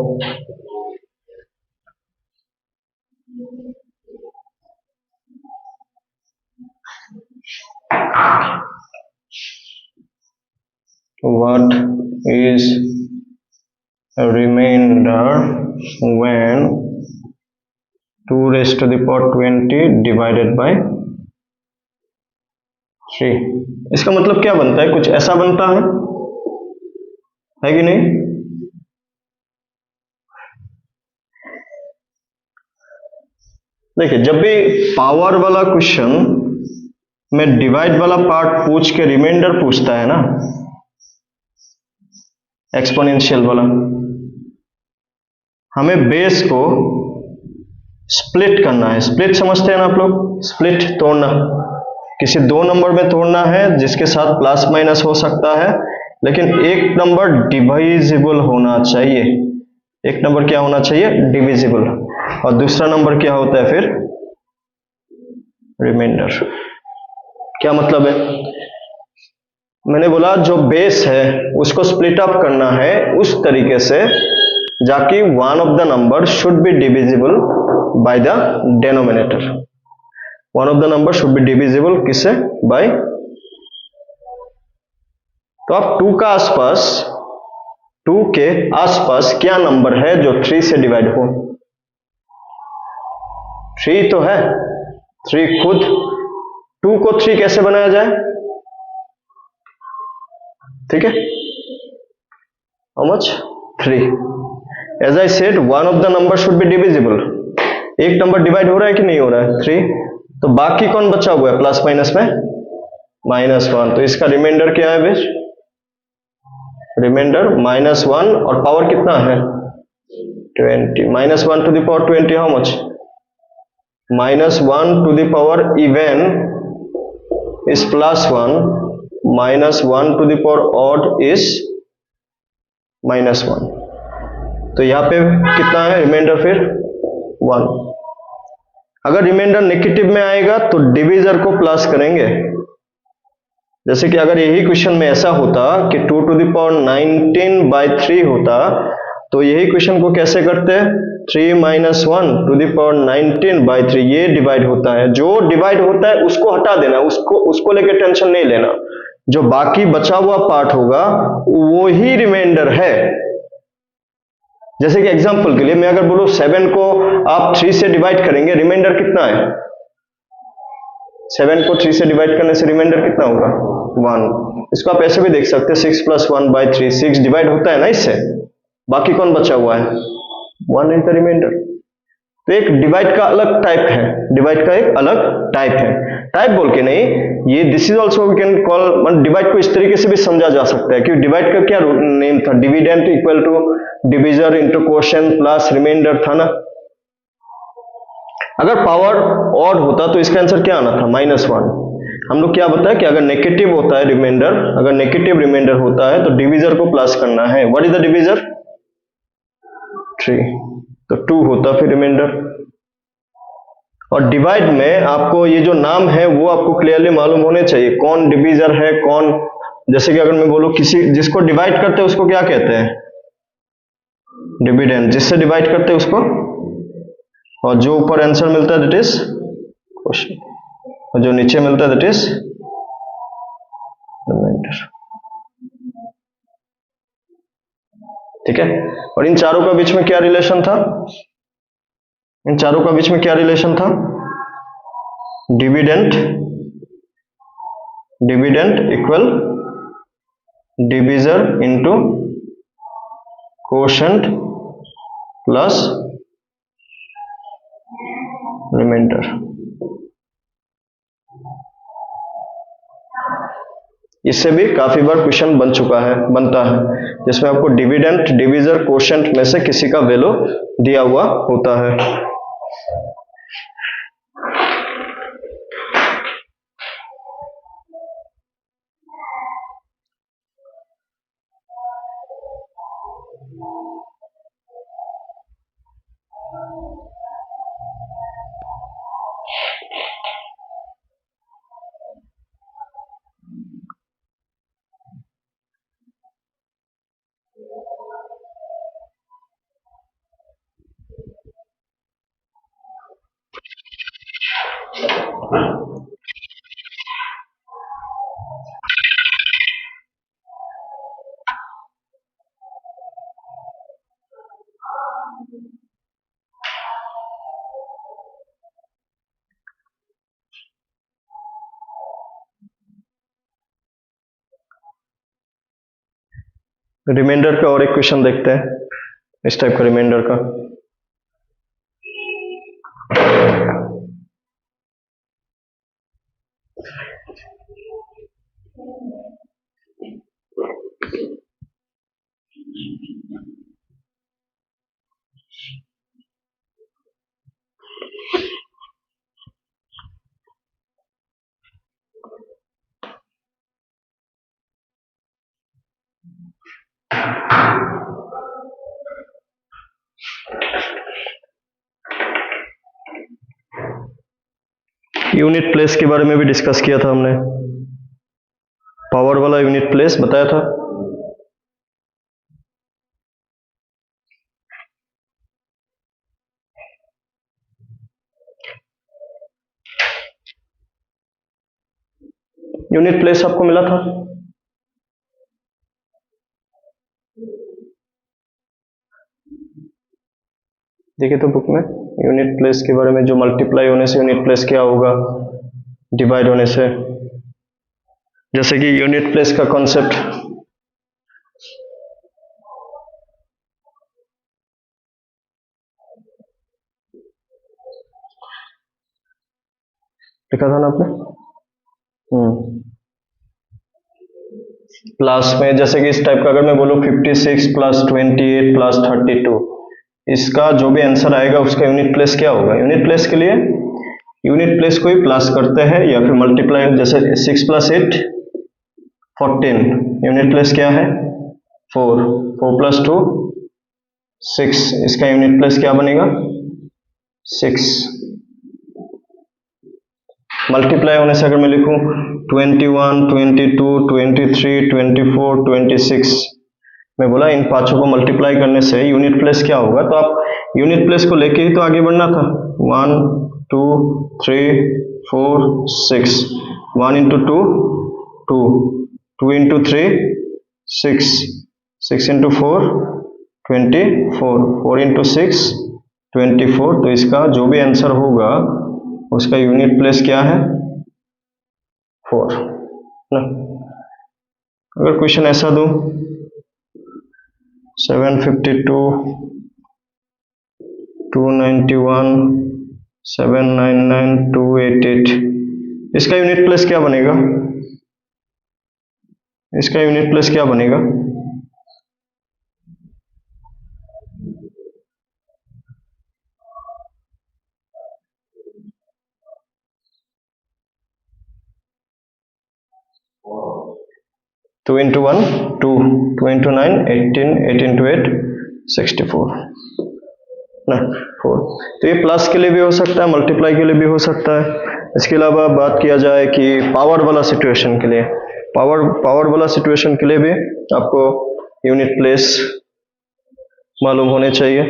What is a remainder when 2 raised to the power 20 divided by 3? इसका मतलब क्या बनता है? कुछ ऐसा बनता है कि नहीं? देखिए, जब भी पावर वाला क्वेश्चन में डिवाइड वाला पार्ट पूछ के रिमाइंडर पूछता है ना, एक्सपोनेंशियल वाला, हमें बेस को स्प्लिट करना है। स्प्लिट समझते हैं ना आप लोग? स्प्लिट, तोड़ना। किसी दो नंबर में तोड़ना है जिसके साथ प्लस माइनस हो सकता है, लेकिन एक नंबर डिविजिबल होना चाहिए। एक नंबर क्या होना चाहिए? डिविजिबल। और दूसरा नंबर क्या होता है फिर? रिमाइंडर। क्या मतलब है? मैंने बोला जो बेस है उसको स्प्लिट अप करना है उस तरीके से जाकि one of the number should be divisible by the denominator. One of the number should be divisible किससे? बाय। तो अब 2 का आसपास, 2 के आसपास क्या नंबर है जो 3 से डिवाइड हो? 3 तो है। 3 खुद, 2 को 3 कैसे बनाया जाए? ठीक है, how much? 3। As I said, one of the number should be divisible. एक नंबर डिवाइड हो रहा है कि नहीं हो रहा है? 3। तो बाकी कौन बचा हुआ है प्लस माइनस में? -1। तो इसका रिमाइंडर क्या है बेस? रिमाइंडर -1, और पावर कितना है? 20। -1 to the power 20 how much? -1 to the power even is +1, -1 to the power odd is -1। तो यहाँ पे कितना है रिमाइंडर फिर? 1। अगर रिमाइंडर नेगेटिव में आएगा तो डिविजर को प्लस करेंगे। जैसे कि अगर यही क्वेश्चन में ऐसा होता कि 2 to the power 19/3 होता, तो यही क्वेश्चन को कैसे करते हैं? 3 - 1 to the power 19/3। ये डिवाइड होता है, जो डिवाइड होता है उसको हटा देना, उसको लेके टेंशन नहीं लेना। जो बाकी बचा हुआ पार्ट होगा वो ही रिमाइंडर है। जैसे कि एग्जांपल के लिए मैं अगर बोलूं 7 को आप 3 से डिवाइड करेंगे, रिमाइंडर कितना है? 7 को 3 से डिवाइड करने से रिमाइंडर कितना होगा? 1। इसको आप ऐसे भी देख सकते हैं, 6 + 1/3। 6 डिवाइड होता है ना इससे, बाकी कौन बचा हुआ है? 1 इज द रिमाइंडर। तो एक डिवाइड का अलग टाइप है, डिवाइड का एक अलग टाइप है। टाइप बोल के नहीं, ये this is also we can call, मतलब डिवाइड को इस तरीके से भी समझा जा सकता है कि डिवाइड का क्या नेम था? Dividend equal to divisor into quotient plus remainder था ना। अगर पावर ऑड होता तो इसका आंसर क्या आना था? -1। हम लोग क्या बताया कि अगर नेगेटिव होता है रिमाइंडर, अगर नेगेटिव रिमाइंडर होता है तो डिविजर को प्लस करना है। What is the divisor? 3। तो 2 होता फिर रिमाइंडर। और डिवाइड में आपको ये जो नाम है वो आपको क्लियरली मालूम होने चाहिए, कौन डिविजर है कौन। जैसे कि अगर मैं बोलूं किसी जिसको डिवाइड करते हैं उसको क्या कहते हैं? डिविडेंड। जिससे डिवाइड करते हैं उसको, और जो ऊपर आंसर मिलता है दैट इज क्वोशिएंट, और जो नीचे मिलता है दैट इज रिमाइंडर। ठीक है। और इन चारों का बीच में क्या रिलेशन था? इन चारों का बीच में क्या रिलेशन था? Dividend, dividend equal divisor into quotient plus remainder. इससे भी काफी बार क्वेश्चन बनता है, जिसमें आपको डिविडेंड, डिविजर, कोशेंट में से किसी का वैल्यू दिया हुआ होता है। रिमाइंडर का और एक क्वेश्चन देखते हैं, इस टाइप का रिमाइंडर का। यूनिट प्लेस के बारे में भी डिस्कस किया था हमने, पावर वाला यूनिट प्लेस बताया था। यूनिट प्लेस आपको मिला था? देखिए तो बुक में यूनिट प्लेस के बारे में, जो मल्टीप्लाई होने से यूनिट प्लेस क्या होगा, डिवाइड होने से, जैसे कि यूनिट प्लेस का कॉन्सेप्ट लिखा था ना आपने। प्लस में जैसे कि इस टाइप का अगर मैं बोलूं 56 प्लस 28 प्लस 32, इसका जो भी आंसर आएगा उसका यूनिट प्लेस क्या होगा? यूनिट प्लेस के लिए यूनिट प्लेस को ही प्लस करते हैं या फिर मल्टीप्लाई, जैसे 6 प्लस 8 14, यूनिट प्लेस क्या है? 4, 4 प्लस 2 6, इसका यूनिट प्लेस क्या बनेगा? 6। मल्टीप्लाई होने से अगर मैं लिखूं 21, 22, 23, 24, 26, मैं बोला इन पांचों को मल्टीप्लाई करने से यूनिट प्लेस क्या होगा, तो आप यूनिट प्लेस को लेके ही तो आगे बढ़ना था। 1, 2, 3, 4, 6, 1 इंटू 2 2, 2 इंटू 3 6, 6 इंटू 4 24, 4 इंटू 6 24, तो इसका जो भी आंसर होगा उसका यूनिट प्लेस क्या है? 4 ना। अगर क्वेश्चन ऐसा दूं 752, 291, 799, 288, इसका यूनिट प्लेस क्या बनेगा? इसका यूनिट प्लेस क्या बनेगा? टू इंटू 1 2, 2 इंटू 9 18, 8 इंटू 8 64 ना 4। तो ये प्लस के लिए भी हो सकता है, मल्टीप्लाई के लिए भी हो सकता है। इसके अलावा बात किया जाए कि पावर वाला सिचुएशन के लिए, पावर वाला सिचुएशन के लिए भी आपको यूनिट प्लेस मालूम होने चाहिए।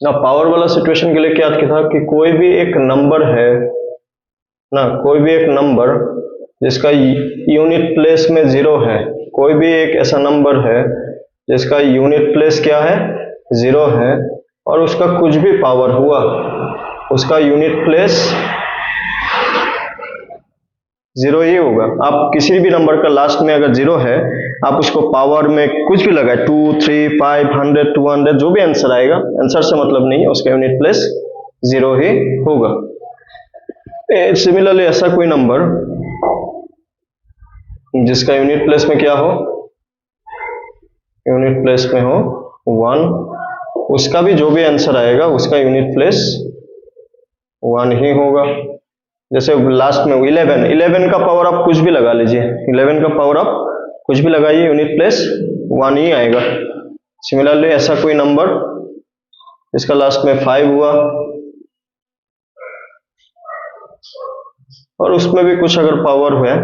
ना पावर वाला सिचुएशन के लिए क्या था कि कोई भी एक नंबर है ना, कोई भी एक नंबर जिसका यूनिट प्लेस में 0 है, कोई भी एक ऐसा नंबर है जिसका यूनिट प्लेस क्या है? 0 है, और उसका कुछ भी पावर हुआ, उसका यूनिट प्लेस जीरो ही होगा। आप किसी भी नंबर का लास्ट में अगर जीरो है, आप उसको पावर में कुछ भी लगाए, 2, 3, 5, 100, 200, जो भी आंसर आएगा, आंसर से मतलब नहीं है, उसका यूनिट प्लेस जीरो ही होगा। सिमिलरली ऐसा कोई नंबर जिसका यूनिट प्लेस में क्या हो, यूनिट प्लेस में हो 1, उसका भी जो भी आंसर आएगा उसका यूनिट प्लेस 1 ही होगा। जैसे लास्ट में 11 का पावर आप कुछ भी लगा लीजिए, 11 का पावर आप कुछ भी लगाइए, यूनिट प्लेस 1 ही आएगा। सिमिलरली ऐसा कोई नंबर जिसका लास्ट में 5 हुआ और उसमें भी कुछ अगर पावर हुआ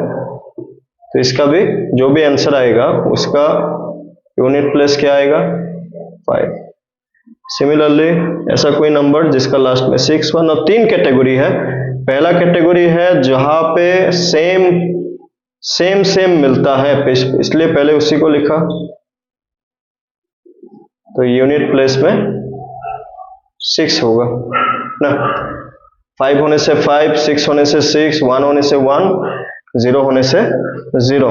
तो इसका भी जो भी आंसर आएगा उसका यूनिट प्लेस क्या आएगा, 5। सिमिलरली ऐसा कोई नंबर जिसका लास्ट में 6, 1 और 3 कैटेगरी है। पहला कैटेगरी है जहां पे सेम मिलता है, इसलिए पहले उसी को लिखा, तो यूनिट प्लेस में 6 होगा ना। 5 होने से 5, 6 होने से 6, 1 होने से 1, 0 होने से 0।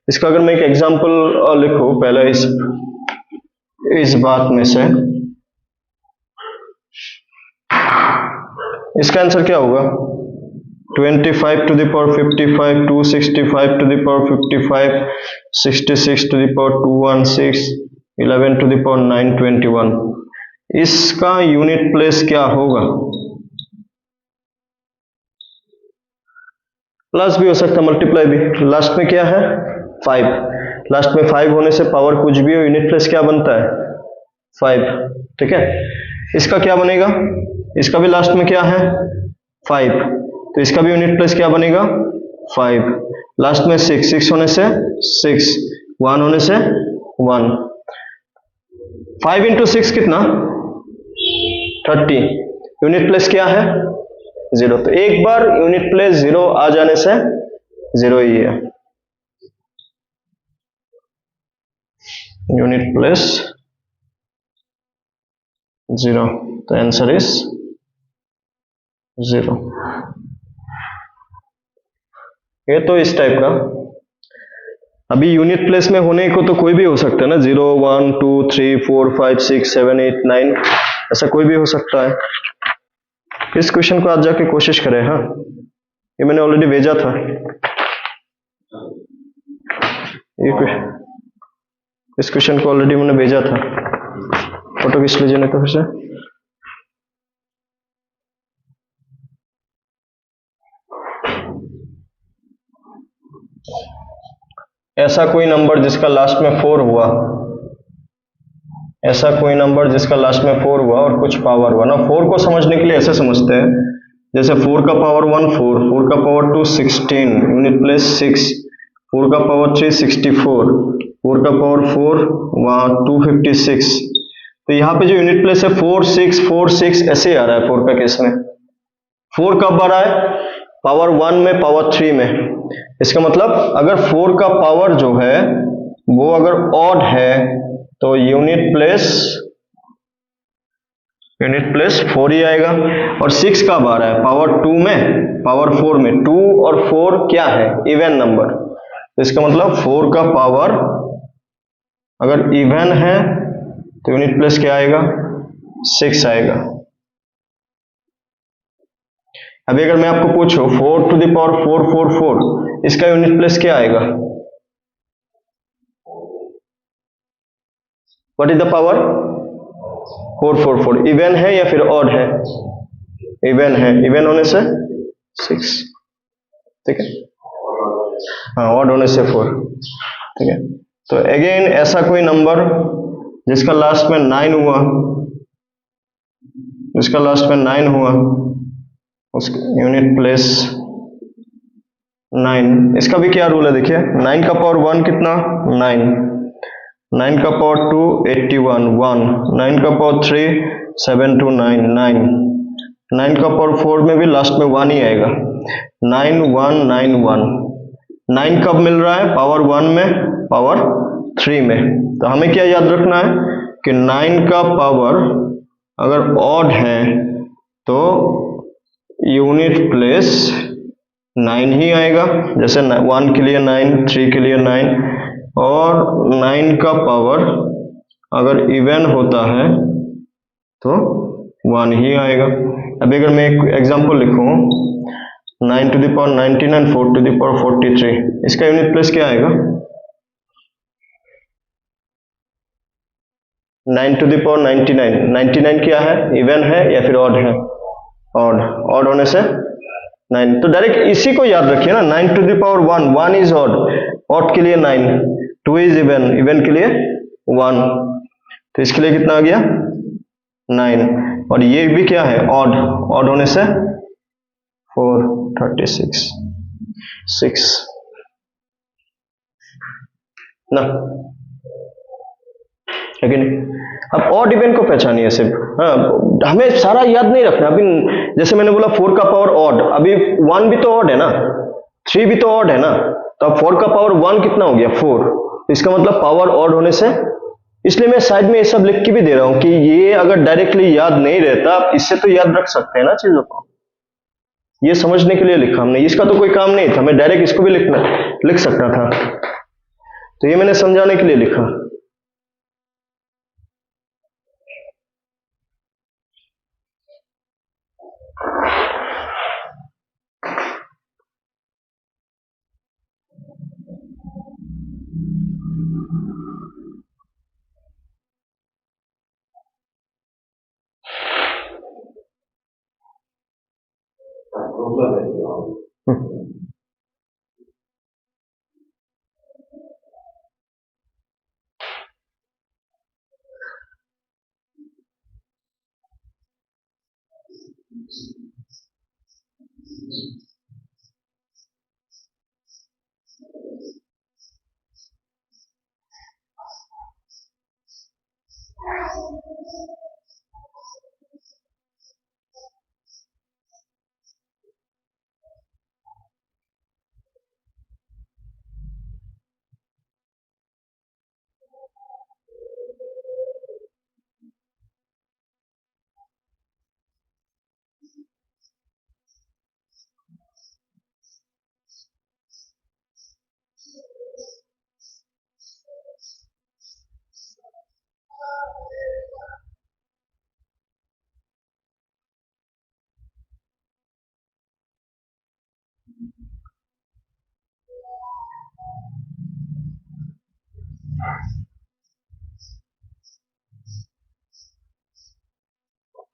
इसका अगर मैं एक एग्जांपल लिखूं पहले इस बात में से, इसका आंसर क्या होगा, 25 to the power 55, 265 to the power 55, 66 to the power 216, 11 to the power 921। इसका यूनिट प्लेस क्या होगा, प्लस भी हो सकता है, मल्टीप्लाई भी। लास्ट में क्या है, 5, लास्ट में 5 होने से पावर कुछ भी हो, यूनिट प्लेस क्या बनता है, 5। ठीक है, इसका क्या बनेगा, इसका भी लास्ट में क्या है, 5, तो इसका भी यूनिट प्लेस क्या बनेगा, 5। लास्ट में 6 होने से 6, 1 होने से 1, 5 इंटू 6 कितना, 30। यूनिट प्लेस क्या है, 0। तो एक बार यूनिट प्लेस 0 आ जाने से 0 ही है, यूनिट प्लेस 0, तो आंसर इज 0। ये तो इस टाइप का। अभी यूनिट प्लेस में होने को तो कोई भी हो सकता है ना, 0, 1, 2, 3, 4, 5, 6, 7, 8, 9, ऐसा कोई भी हो सकता है। इस क्वेश्चन को आज जाके कोशिश करें। हाँ, ये मैंने ऑलरेडी भेजा था, इस क्वेश्चन को ऑलरेडी मैंने भेजा था, फोटो खींच लीजिए नहीं तो फिर से। ऐसा कोई नंबर जिसका लास्ट में 4 हुआ, ऐसा कोई नंबर जिसका लास्ट में 4 हुआ और कुछ पावर हुआ ना। 4 को समझने के लिए ऐसे समझते हैं, जैसे 4 का पावर 1 4, 4 का पावर 2 16, यूनिट प्लेस 6, 4 का पावर 3 64, 4 का पावर 4 256। तो यहाँ पे जो यूनिट प्लेस है 4 6 4 6 ऐसे आ रहा है 4 का केस में। 4 कब आ रहा है, पावर 1 में, पावर 3 में। इसका मतलब अगर 4 का पावर जो है वो अगर ऑड है तो यूनिट प्लेस 4 ही आएगा। और 6 कब आ रहा है, पावर 2 में, पावर 4 में। 2 और 4 क्या है, इवन नंबर। तो इसका मतलब 4 का पावर अगर इवन है तो यूनिट प्लेस क्या आएगा, 6 आएगा। अभी अगर मैं आपको पूछूं 4 to the power 444, इसका यूनिट प्लेस क्या आएगा, what is the power, 444। Even है या फिर ऑड है, इवन है, इवन होने से 6, ठीक है, हाँ, ऑड होने से 4, ठीक है। तो अगेन ऐसा कोई नंबर जिसका लास्ट में 9 हुआ, जिसका लास्ट में 9 हुआ, उसका यूनिट प्लेस 9। इसका भी क्या रूल है देखिए, 9 का पावर 1 कितना, 9, 9 का पावर 2 81 1, 9 का पावर 3 729 9, 9 का पावर 4 में भी लास्ट में 1 ही आएगा, 9191। 9 कब मिल रहा है, पावर 1 में, पावर 3 में। तो हमें क्या याद रखना है कि 9 का पावर अगर ऑड है तो यूनिट प्लेस 9 ही आएगा, जैसे 1 के लिए 9, 3 के लिए 9, और 9 का पावर अगर इवन होता है तो 1 ही आएगा। अभी अगर मैं एक एग्जांपल लिखूं 9 to the power 99, 4 to the power 43, इसका यूनिट प्लेस क्या आएगा? 9 टू द पावर 99, 99 क्या है? इवन है या फिर ऑड है? ऑड, ऑड होने से 9, तो डायरेक्ट इसी को याद रखिए ना, 9 to the power 1, 1 is odd, odd के लिए 9, 2 इज इवन, इवन के लिए 1, तो इसके लिए कितना आ गया? 9, और ये भी क्या है? ऑड, ऑड होने से 4, 36, 6 ना, है कि नहीं? अब ऑड इवन को पहचानिए सिर्फ, हाँ, हमें सारा याद नहीं रखना। अभी जैसे मैंने बोला 4 का पावर ऑड, अभी 1 भी तो ऑड है ना, 3 भी तो ऑड है ना, तो अब 4 का पावर 1 कितना हो गया? 4, इसका मतलब पावर ऑड होने से, इसलिए मैं साइड में ये सब लिख के भी दे रहा हूं कि ये अगर डायरेक्टली याद नहीं रहता, आप इससे तो याद रख सकते हैं ना चीजों को, ये समझने के लिए लिखा हमने, इसका तो कोई काम नहीं था, मैं डायरेक्ट इसको भी लिख सकता था, तो ये मैंने समझाने के लिए लिखा।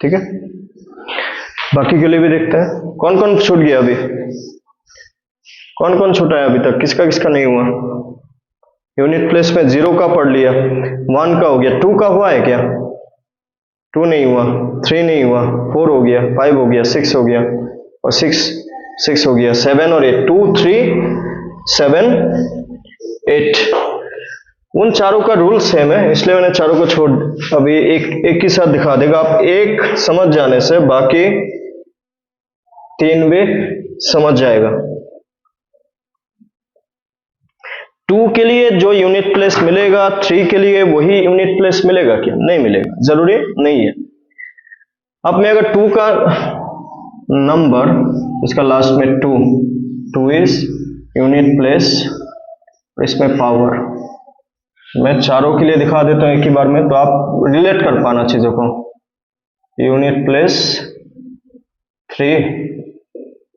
ठीक है, बाकी के लिए भी देखते हैं कौन कौन छूट गया, अभी कौन कौन छूटा है अभी तक, किसका किसका नहीं हुआ? यूनिट प्लेस में 0 का पढ़ लिया, 1 का हो गया, 2 का हुआ है क्या? 2 नहीं हुआ, 3 नहीं हुआ, 4 हो गया, 5 हो गया, 6 हो गया, और 6 हो गया, 7 और 8, 2 3 7 8, उन चारों का रूल सेम है, इसलिए मैंने चारों को छोड़, अभी एक ही साथ दिखा देगा, आप एक समझ जाने से बाकी 3 भी समझ जाएगा। 2 के लिए जो यूनिट प्लेस मिलेगा 3 के लिए वही यूनिट प्लेस मिलेगा क्या? नहीं मिलेगा, जरूरी नहीं है। अब मैं अगर 2 का नंबर, इसका लास्ट में 2 इज यूनिट प्लेस, इसमें पावर, मैं चारों के लिए दिखा देता हूं एक ही बार में, तो आप रिलेट कर पाना चीजों को। यूनिट प्लेस 3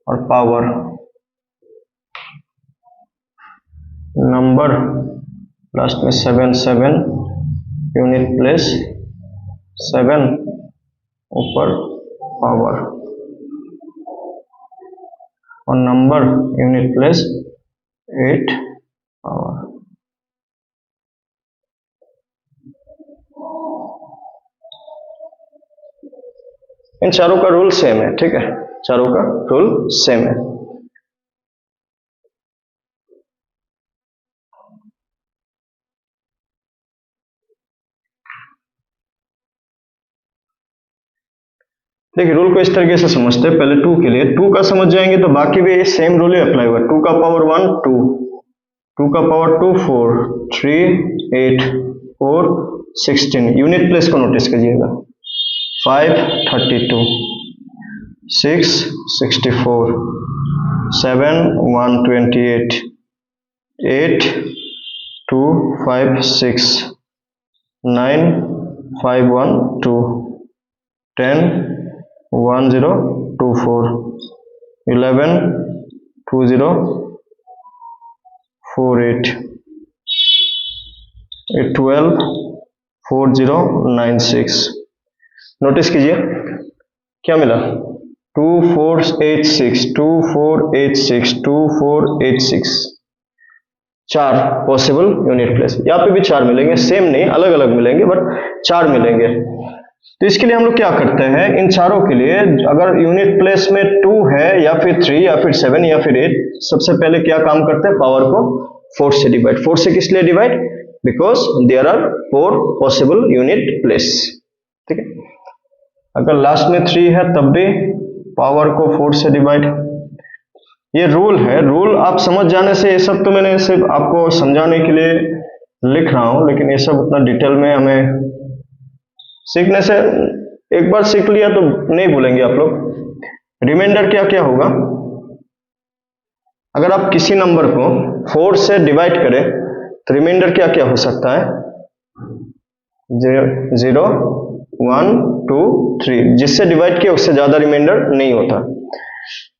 और पावर, नंबर लास्ट में 7 यूनिट प्लेस 7, ऊपर पावर, और नंबर यूनिट प्लेस 8 पावर। इन चारों का रूल सेम है, ठीक है, चारों का रूल सेम है। देखिए रूल को इस तरीके से समझते हैं, पहले 2 के लिए 2 का समझ जाएंगे तो बाकी भी सेम रूल ही अप्लाई होगा। 2 का पावर 1 2, 2 का पावर 2 4, 3 8, 4 16, यूनिट प्लेस को नोटिस कीजिएगा, 5 32, 6 64, 7 128, 8 2 5 6, 9 5 1 2, 10 1 0 2 4, 11 2 0 4 8, 12 4 0 9 6। नोटिस कीजिए क्या मिला, 2 4 8 6, 2 4 8 6, 2 4 8 6, 4 पॉसिबल यूनिट प्लेस। यहाँ पे भी 4 मिलेंगे, सेम नहीं, अलग अलग मिलेंगे, बट 4 मिलेंगे। तो इसके लिए हम लोग क्या करते हैं, इन चारों के लिए अगर यूनिट प्लेस में 2 है या फिर 3 या फिर 7 या फिर 8, सबसे पहले क्या काम करते हैं, पावर को 4 से डिवाइड। 4 से किस लिए divide, because there are 4 possible unit place. ठीक है, अगर लास्ट में 3 है तब भी पावर को 4 से डिवाइड। ये रूल है, रूल आप समझ जाने से, ये सब तो मैंने सिर्फ आपको समझाने के लिए लिख रहा हूं, लेकिन ये सब उतना डिटेल में हमें सीखने से, एक बार सीख लिया तो नहीं भूलेंगे आप लोग। रिमाइंडर क्या क्या होगा, अगर आप किसी नंबर को 4 से डिवाइड करें तो रिमाइंडर क्या क्या हो सकता है, 0 1 2 3, जिससे डिवाइड किया उससे ज्यादा रिमाइंडर नहीं होता।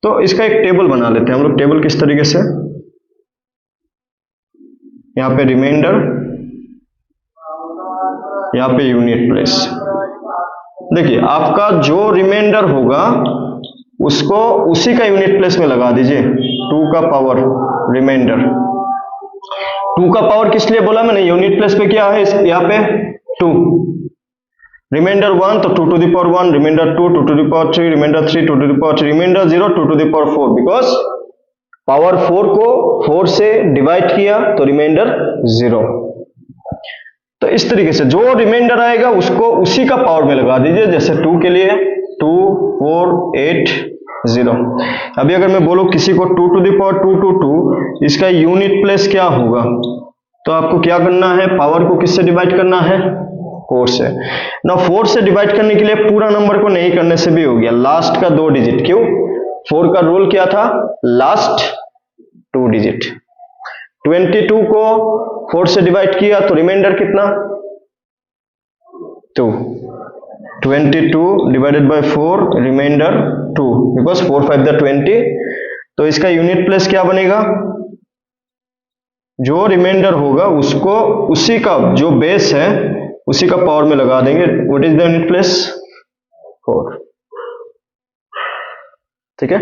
तो इसका एक टेबल बना लेते हैं हम लोग। टेबल किस तरीके से, यहाँ पे रिमाइंडर, यहाँ पे यूनिट प्लेस। देखिए आपका जो रिमाइंडर होगा उसको उसी का यूनिट प्लेस में लगा दीजिए, 2 का पावर रिमाइंडर। 2 का पावर किस लिए बोला मैंने, यूनिट प्लेस पे क्या है, यहाँ पे 2, रिमाइंडर 1 तो 2 to the power 1, remainder 2 2 to the power 3, remainder 3 2 to the power 3, remainder 0 2 to the power 4, because power 4 को 4 से डिवाइड किया तो रिमाइंडर 0। तो इस तरीके से जो रिमाइंडर आएगा उसको उसी का पावर में लगा दीजिए। जैसे 2 के लिए 2 4 8 0। अभी अगर मैं बोलूं किसी को 2 to the power 2 2 2, इसका यूनिट प्लेस क्या होगा, तो आपको क्या करना है, पावर को किससे डिवाइड करना है, 4 से। ना 4 से डिवाइड करने के लिए पूरा नंबर को नहीं करने से भी हो गया, लास्ट का 2 डिजिट। क्यों, 4 का रूल क्या था, लास्ट 2 डिजिट। 22 को 4 से डिवाइड किया तो रिमाइंडर कितना, 2। 22 divided by 4, remainder 2, because 4 5 the 20। तो इसका यूनिट प्लेस क्या बनेगा, जो रिमाइंडर होगा उसको उसी का जो बेस है उसी का पावर में लगा देंगे। What is the unit place, 4। ठीक है,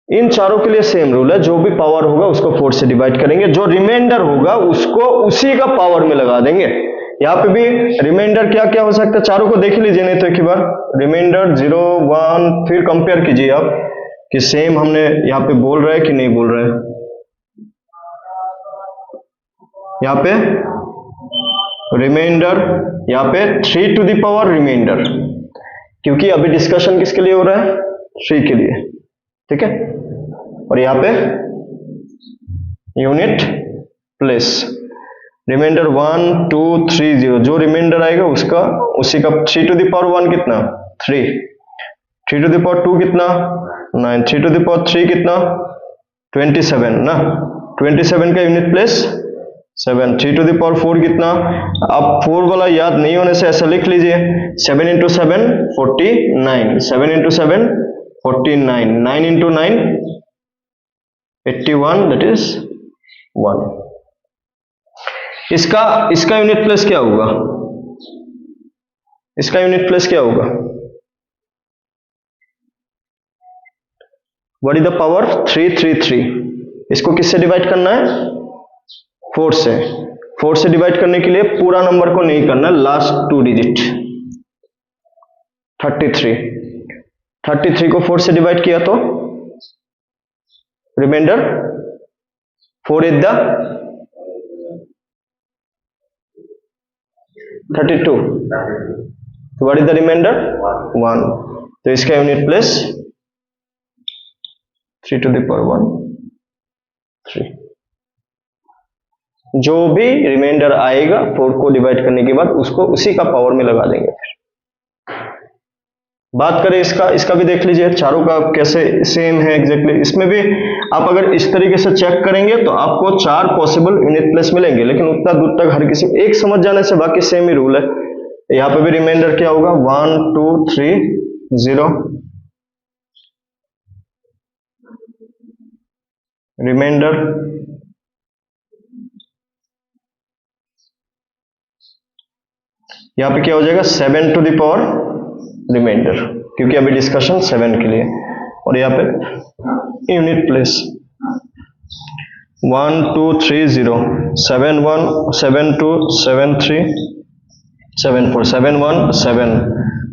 इन चारों के लिए सेम रूल है, जो भी पावर होगा उसको 4 से डिवाइड करेंगे, जो रिमाइंडर होगा उसको उसी का पावर में लगा देंगे। यहाँ पे भी रिमाइंडर क्या क्या हो सकता है, चारों को देख लीजिए नहीं तो एक ही बार। रिमाइंडर 0 1, फिर कंपेयर कीजिए आप कि सेम हमने यहाँ पे बोल रहे हैं कि नहीं बोल रहे हैं। यहाँ पे रिमाइंडर, यहाँ पे 3 to the power रिमाइंडर, क्योंकि अभी डिस्कशन किसके लिए हो रहा है, 3 के लिए। ठीक है, और यहाँ पे यूनिट प्लेस, रिमाइंडर 1 2 3 0, जो रिमाइंडर आएगा उसका उसी का 3 to the power 1 कितना, 3, 3 to the power 2 कितना, 9, 3 to the power 3 कितना, 27 ना, 27 का unit place 7, 3 to the power 4 कितना, अब 4 वाला याद नहीं होने से ऐसा लिख लीजिए, 7 into 7 49, 7 into 7 49, 9 into 9 81, that is 1। इसका यूनिट प्लेस क्या होगा, इसका यूनिट प्लेस क्या होगा, व्हाट इज द पावर, 333। इसको किससे डिवाइड करना है, 4 से। 4 से डिवाइड करने के लिए पूरा नंबर को नहीं करना, लास्ट 2 डिजिट। 33 को 4 से डिवाइड किया तो remainder 4 is the 32, what is the remainder 1। तो इसका unit place 3 to the power 1 3। जो भी रिमाइंडर आएगा 4 को डिवाइड करने के बाद उसको उसी का पावर में लगा देंगे। बात करें इसका भी देख लीजिए, चारों का कैसे सेम है एग्जैक्टली। इसमें भी आप अगर इस तरीके से चेक करेंगे तो आपको 4 पॉसिबल यूनिट प्लेस मिलेंगे, लेकिन उतना दूर तक हर किसी एक समझ जाने से बाकी सेम ही रूल है। यहाँ पे भी रिमाइंडर क्या होगा, 1 2 3 0, रिमाइंडर यहाँ पे क्या हो जाएगा 7 टू द पावर रिमाइंडर, क्योंकि अभी डिस्कशन 7 के लिए। और यहाँ पे यूनिट प्लेस 1 2 3 0, 7 1 7 2 7 3 7 4 7 1 7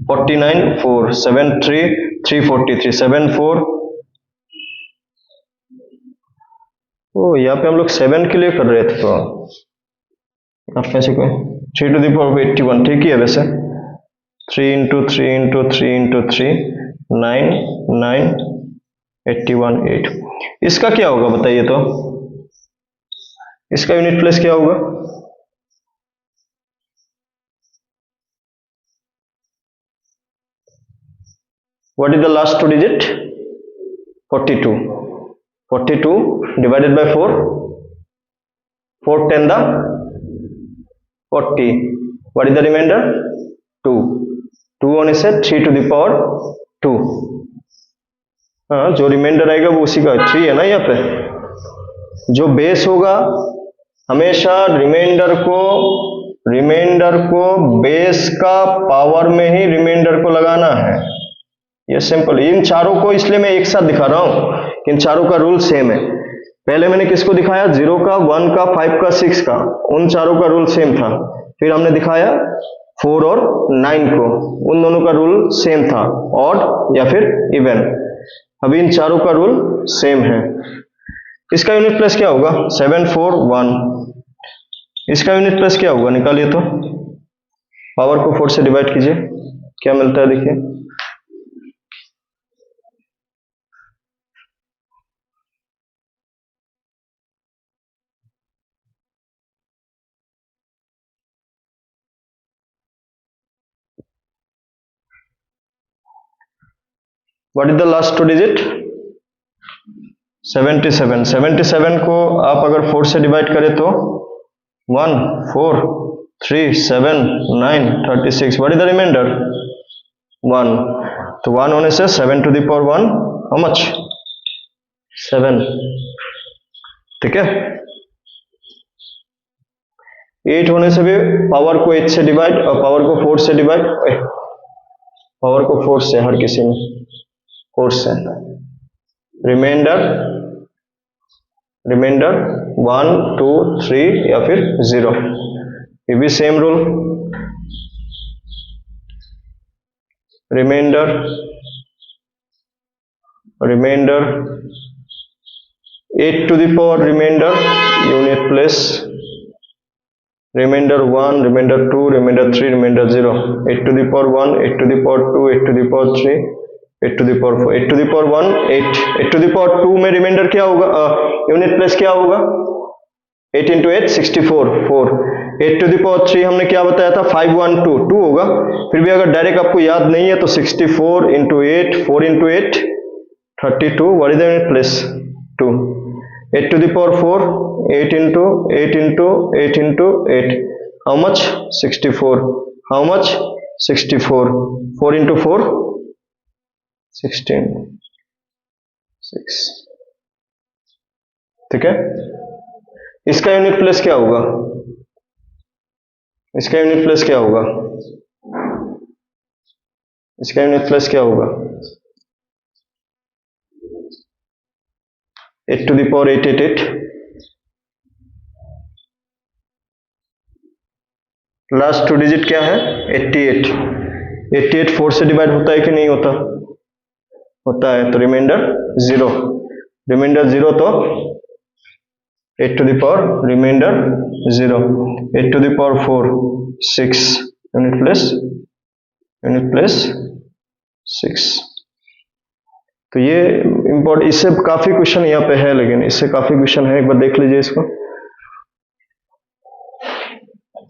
49 4 7 3 3 43 7 4। ओ यहाँ पे हम लोग 7 के लिए कर रहे थे, तो आप कैसे कोई 3 टू द पावर 81, ठीक ही है वैसे। 3 इंटू 3 इंटू 3 इंटू 3 9 9 81 8। इसका क्या होगा बताइए तो, इसका यूनिट प्लेस क्या होगा? What is the last 2 digit? 42. 42 divided by 4, 4 10 the 40. What is the remainder? 2. 2 होने से 3 to the power 2। हाँ, जो रिमाइंडर आएगा वो उसी का 3 है ना। यहाँ पे जो बेस होगा हमेशा रिमाइंडर को बेस का पावर में ही रिमाइंडर को लगाना है, ये सिंपल। इन चारों को इसलिए मैं एक साथ दिखा रहा हूं कि इन चारों का रूल सेम है। पहले मैंने किसको दिखाया, 0 का, 1 का, 5 का, 6 का, उन चारों का रूल सेम था। फिर हमने दिखाया 4 और 9 को, उन दोनों का रूल सेम था, ऑड या फिर इवन। अभी इन चारों का रूल सेम है। इसका यूनिट प्लेस क्या होगा? 7 4 1। इसका यूनिट प्लेस क्या होगा, निकालिए तो। पावर को 4 से डिवाइड कीजिए, क्या मिलता है देखिए। What is the last 2 digit? 77। 77 को आप अगर 4 से डिवाइड करें तो 1 4 3 7 9 36। What is the remainder? 1। तो 1 होने से 7 to the power 1, how much? 7, ठीक है। 8 होने से भी पावर को 8 से डिवाइड और पावर को 4 से डिवाइड, पावर को 4 से हर किसी में 4 से, रिमाइंडर 1 2 3 या फिर 0। ये भी same rule, remainder 8 to the power remainder unit place, remainder 1, remainder 2, remainder 3, remainder 0। 8 to the power 1, 8 to the power 2, 8 to the power 3, 8 to the power 4, 8 to the power 1 8, 8 to the power 2 में reminder क्या होगा, unit place क्या होगा? 8 into 8 64 4। 8 to the power 3 हमने क्या बताया था, 5 1 2 2 होगा। फिर भी अगर डायरेक्ट आपको याद नहीं है तो 64 into 8 4 into 8 32। What is the unit place? 2। 8 to the power 4, 8 into 8 into 8 into 8, how much? 64। how much? 64। 4 into 4 16 6, ठीक है। इसका यूनिट प्लेस क्या होगा? इसका यूनिट प्लेस क्या होगा? इसका यूनिट प्लेस क्या होगा? 8 to the power 888। Last 2 digit क्या है? 88। 88 4 से डिवाइड होता है कि नहीं होता? होता है, तो रिमाइंडर 0। रिमाइंडर 0 तो 8 to the power remainder 0। 8 to the power 4 6, unit place 6। तो ये इम्पोर्ट, इससे काफी क्वेश्चन यहाँ पे है, लेकिन इससे काफी क्वेश्चन है, एक बार देख लीजिए इसको।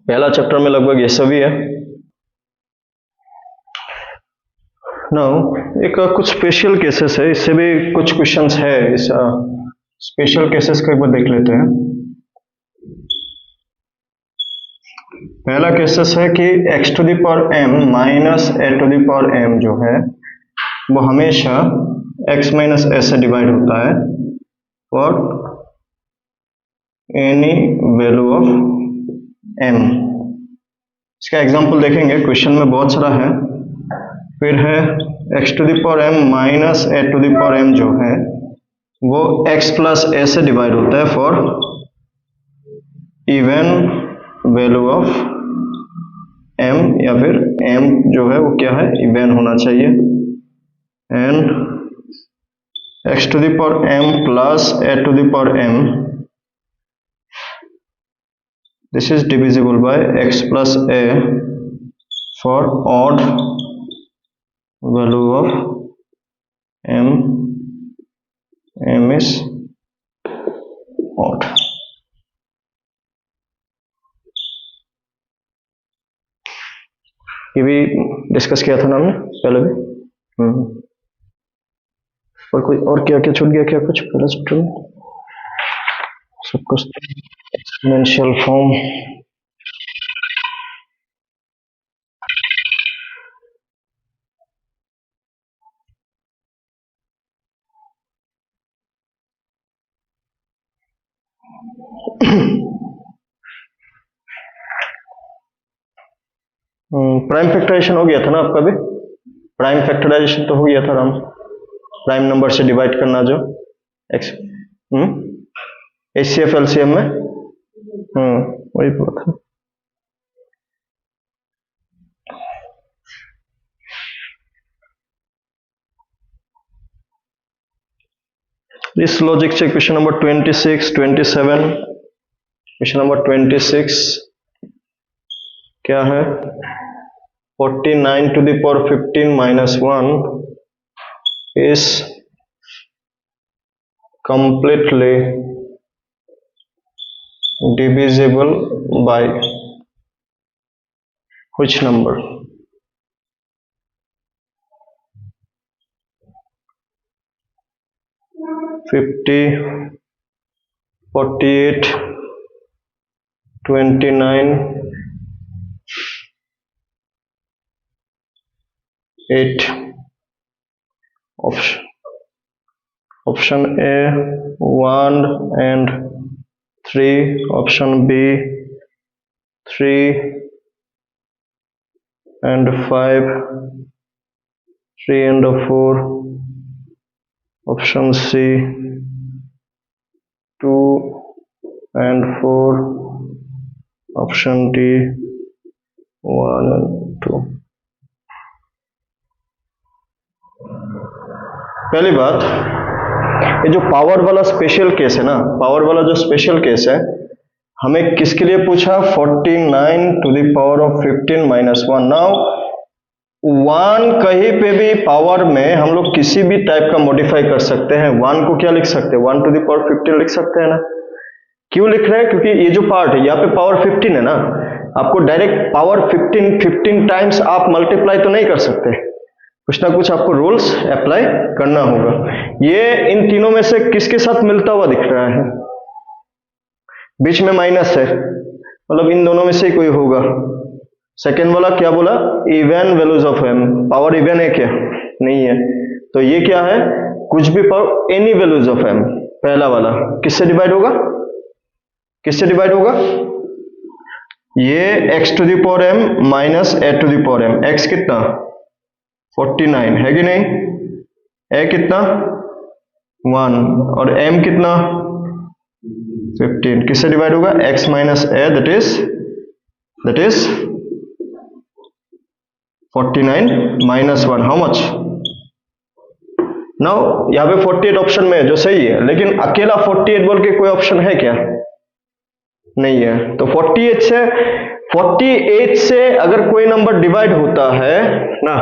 पहला चैप्टर में लगभग ये सभी है। नाउ एक कुछ स्पेशल केसेस है, इससे भी कुछ क्वेश्चंस है, इस स्पेशल केसेस को एक बार देख लेते हैं। पहला केसेस है कि x to the power m minus a to the power m जो है वो हमेशा x माइनस a से डिवाइड होता है for any value of m। इसका एग्जांपल देखेंगे, क्वेश्चन में बहुत सारा है। फिर है x to the power m minus a to the power m जो है वो x प्लस a से डिवाइड होता है for even value of m, या फिर m जो है वो क्या है, इवन होना चाहिए। And x to the power m plus a to the power m, this is divisible by x plus a for odd value of m is odd। ये भी डिस्कस किया था ना हमने पहले भी। और कोई और क्या क्या छूट गया, क्या कुछ प्लस टू सब कुछ एक्सपोनेंशियल फॉर्म। प्राइम फैक्टराइजेशन हो गया था ना आपका भी, प्राइम फैक्टराइजेशन तो हो गया था राम, प्राइम नंबर से डिवाइड करना जो एक्स HCF LCM में वही बात है। इस लॉजिक से क्वेश्चन नंबर 26, 27, क्वेश्चन नंबर 26 क्या है, 49 to the power 15 minus 1 is completely divisible by which number? (50, 48, 29, 8? Option A 1 and 3, option B 3 and 5, 3 and 4, option C 2 and 4, option D 1 and 2। पहली बात, ये जो पावर वाला स्पेशल केस है ना, पावर वाला जो स्पेशल केस है, हमें किसके लिए पूछा, 49 to the power of 15 minus 1। Now 1 कहीं पे भी पावर में हम लोग किसी भी टाइप का मॉडिफाई कर सकते हैं। 1 को क्या लिख सकते हैं, 1 टू द पावर 15 लिख सकते हैं ना। क्यों लिख रहे हैं, क्योंकि ये जो पार्ट है यहाँ पे पावर 15 है ना, आपको डायरेक्ट पावर 15 टाइम्स आप मल्टीप्लाई तो नहीं कर सकते, कुछ ना कुछ आपको रूल्स अप्लाई करना होगा। ये इन तीनों में से किसके साथ मिलता हुआ दिख रहा है, बीच में माइनस है, मतलब इन दोनों में से कोई होगा। सेकेंड वाला क्या बोला, even values of m, power even है क्या, नहीं है, तो ये क्या है, कुछ भी power any values of m। पहला वाला किससे डिवाइड होगा, किससे डिवाइड होगा, ये x to the power m minus a to the power m। x कितना 49 है कि नहीं, a कितना 1 और m कितना 15, किससे डिवाइड होगा, x minus a, that is 49 minus 1, how much. Now यहाँ पे 48 ऑप्शन में है जो सही है, लेकिन अकेला 48 बोल के कोई ऑप्शन है क्या, नहीं है। तो 48 से अगर कोई नंबर डिवाइड होता है ना,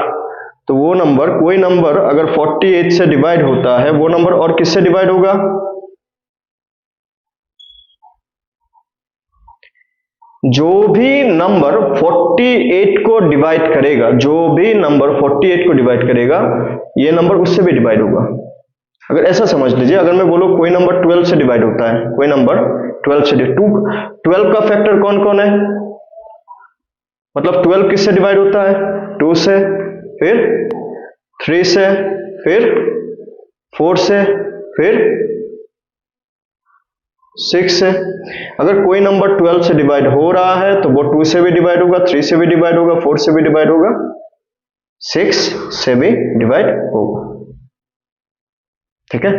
तो वो नंबर, कोई नंबर अगर 48 से डिवाइड होता है, वो नंबर और किससे डिवाइड होगा, जो भी नंबर 48 को डिवाइड करेगा, जो भी नंबर 48 को डिवाइड करेगा, ये नंबर उससे भी डिवाइड होगा। अगर ऐसा समझ लीजिए, अगर मैं बोलूं कोई नंबर 12 से डिवाइड होता है, कोई नंबर 12 से 12 का फैक्टर कौन कौन है, मतलब 12 किससे डिवाइड होता है, 2 से, फिर 3 से, फिर 4 से, फिर 6 से। अगर कोई नंबर 12 से डिवाइड हो रहा है तो वो 2 से भी डिवाइड होगा, 3 से भी डिवाइड होगा, 4 से भी डिवाइड होगा, 6 से भी डिवाइड होगा। ठीक है,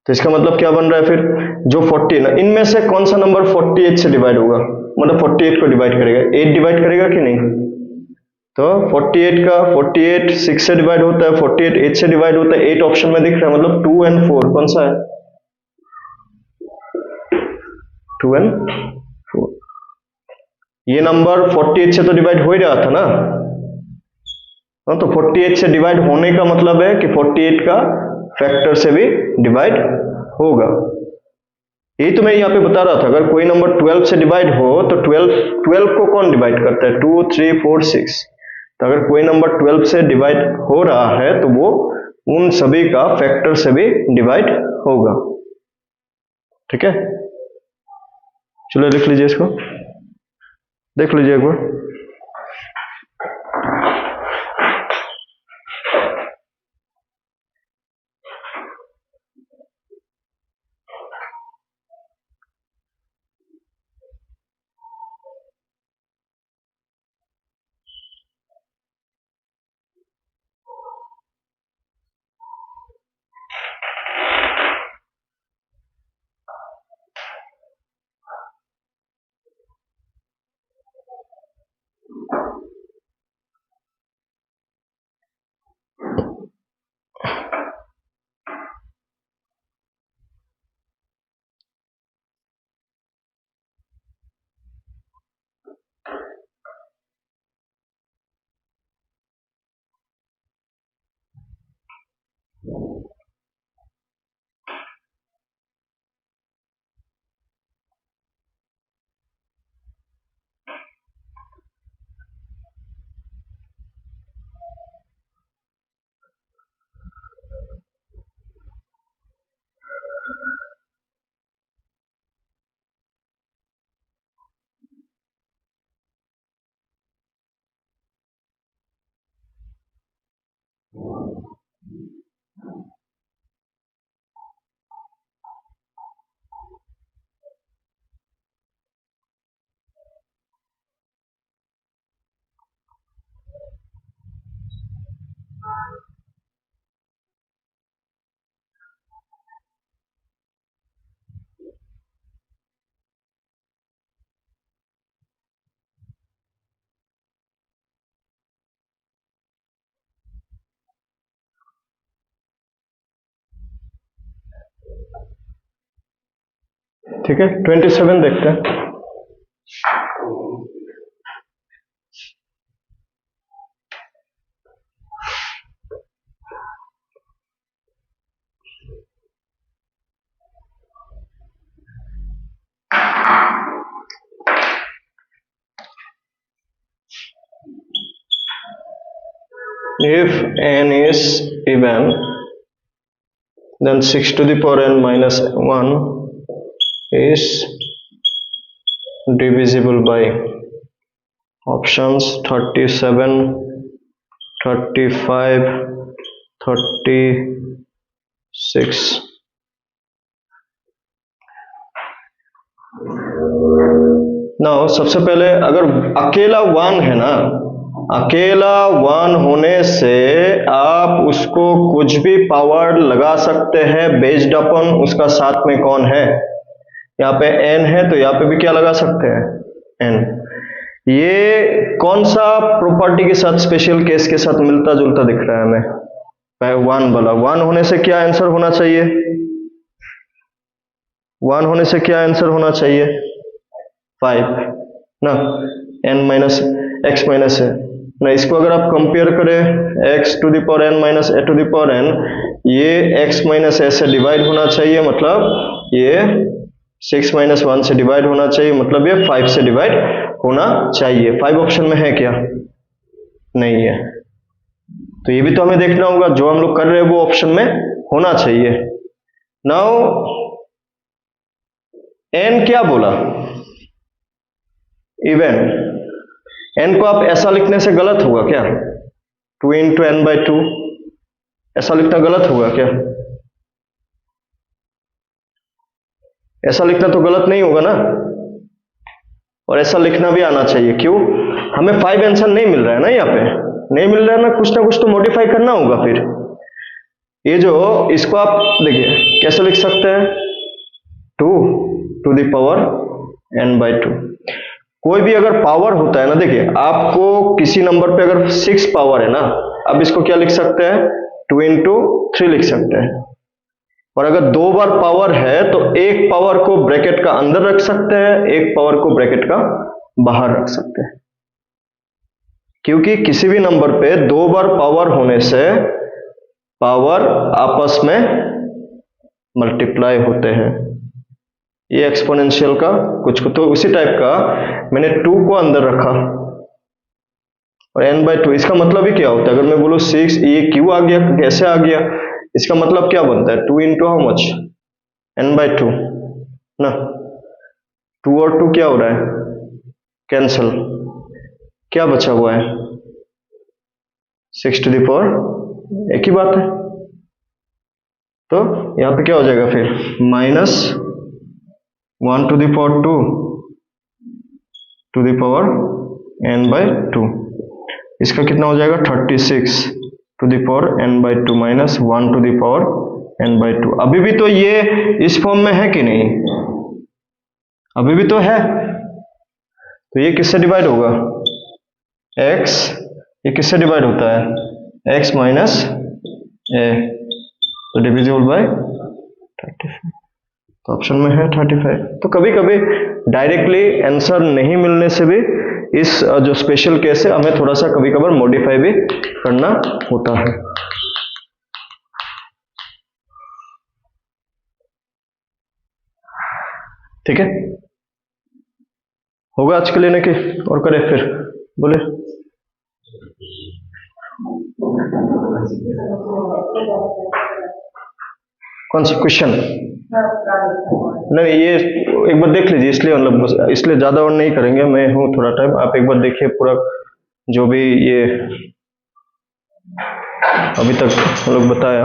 तो इसका मतलब क्या बन रहा है फिर, जो 40 ना, इनमें से कौन सा नंबर 48 से डिवाइड होगा, मतलब 48 को डिवाइड करेगा, 8 डिवाइड करेगा कि नहीं, तो 48 का 48 6 से डिवाइड होता है, 48 8 से डिवाइड होता है, 8 ऑप्शन में दिख रहा है, मतलब 2 और 4 कौन सा है, 2 और 4। ये नंबर 48 से तो डिवाइड हो ही रहा था ना, तो 48 से डिवाइड होने का मतलब है कि 48 का फैक्टर से भी डिवाइड होगा। यही तो मैं यहाँ पे बता रहा था, अगर कोई नंबर 12 से डिवाइड हो तो 12 को कौन डिवाइड करता है, 2 3 4 6। तो अगर कोई नंबर 12 से डिवाइड हो रहा है तो वो उन सभी का फैक्टर से भी डिवाइड होगा। ठीक है, चलो लिख लीजिए, इसको देख लीजिए एक बार। ठीक है, 27 देखते हैं। If n is even, then 6 to the power n minus 1 is divisible by options 37, 35, 36। Now सबसे पहले अगर अकेला 1 है ना, अकेला 1 होने से आप उसको कुछ भी पावर लगा सकते हैं बेस्ड अपॉन उसका साथ में कौन है। यहाँ पे n है तो यहाँ पे भी क्या लगा सकते हैं, n। ये कौन सा प्रॉपर्टी के साथ, स्पेशल केस के साथ मिलता जुलता दिख रहा है हमें, 1 वाला। 1 होने से क्या आंसर होना चाहिए, 1 होने से क्या आंसर होना चाहिए, 5 ना, n माइनस एक्स माइनस है ना। इसको अगर आप कंपेयर करें x to the power n minus a to the power n, ये x माइनस a से डिवाइड होना चाहिए, मतलब ये 6 माइनस 1 से डिवाइड होना चाहिए, मतलब ये 5 से डिवाइड होना चाहिए। 5 ऑप्शन में है क्या? नहीं है। तो ये भी तो हमें देखना होगा, जो हम लोग कर रहे हैं वो ऑप्शन में होना चाहिए। नाउ n क्या बोला? इवन। n को आप ऐसा लिखने से गलत होगा क्या? 2 इंटू एन बाई 2 ऐसा लिखना गलत होगा क्या? ऐसा लिखना तो गलत नहीं होगा ना, और ऐसा लिखना भी आना चाहिए। क्यों? हमें 5 आंसर नहीं मिल रहा है ना, यहाँ पे नहीं मिल रहा है ना, कुछ ना कुछ तो मॉडिफाई करना होगा। फिर ये जो इसको आप देखिए कैसे लिख सकते हैं, 2 to the power n by 2। कोई भी अगर पावर होता है ना, देखिए आपको किसी नंबर पे अगर 6 पावर है ना, अब इसको क्या लिख सकते हैं, 2 इंटू 3 लिख सकते हैं। और अगर 2 बार पावर है तो एक पावर को ब्रैकेट का अंदर रख सकते हैं, एक पावर को ब्रैकेट का बाहर रख सकते हैं। क्योंकि किसी भी नंबर पे 2 बार पावर होने से पावर आपस में मल्टीप्लाई होते हैं। ये एक्सपोनेंशियल का कुछ तो उसी टाइप का मैंने 2 को अंदर रखा और n बाई 2। इसका मतलब ही क्या होता है? अगर मैं बोलूं 6, ये क्यों आ गया, कैसे आ गया, इसका मतलब क्या बनता है? 2 into how much, n by 2 ना। 2 और 2 क्या हो रहा है? कैंसिल। क्या बचा हुआ है? 6 टू द पावर, एक ही बात है। तो यहां पे क्या हो जाएगा फिर? Minus 1 to the power 2 to the power n by 2। इसका कितना हो जाएगा? 36 to the power n by 2 minus 1 to the power n by 2। अभी भी तो ये इस फॉर्म में है कि नहीं? अभी भी तो है। तो ये किससे डिवाइड होगा? x। ये किससे डिवाइड होता है? x माइनस a, तो डिविजिबल बाय 35। तो ऑप्शन में है 35। तो कभी कभी डायरेक्टली आंसर नहीं मिलने से भी इस जो स्पेशल केस है हमें थोड़ा सा कभी कभार मॉडिफाई भी करना होता है। ठीक है, होगा आज के लिए कि और करें फिर? बोले कौन सा क्वेश्चन? नहीं, ये एक बार देख लीजिए, इसलिए मतलब इसलिए ज्यादा और नहीं करेंगे, मैं हूँ थोड़ा टाइम, आप एक बार देखिए पूरा जो भी ये अभी तक हम लोग बताया।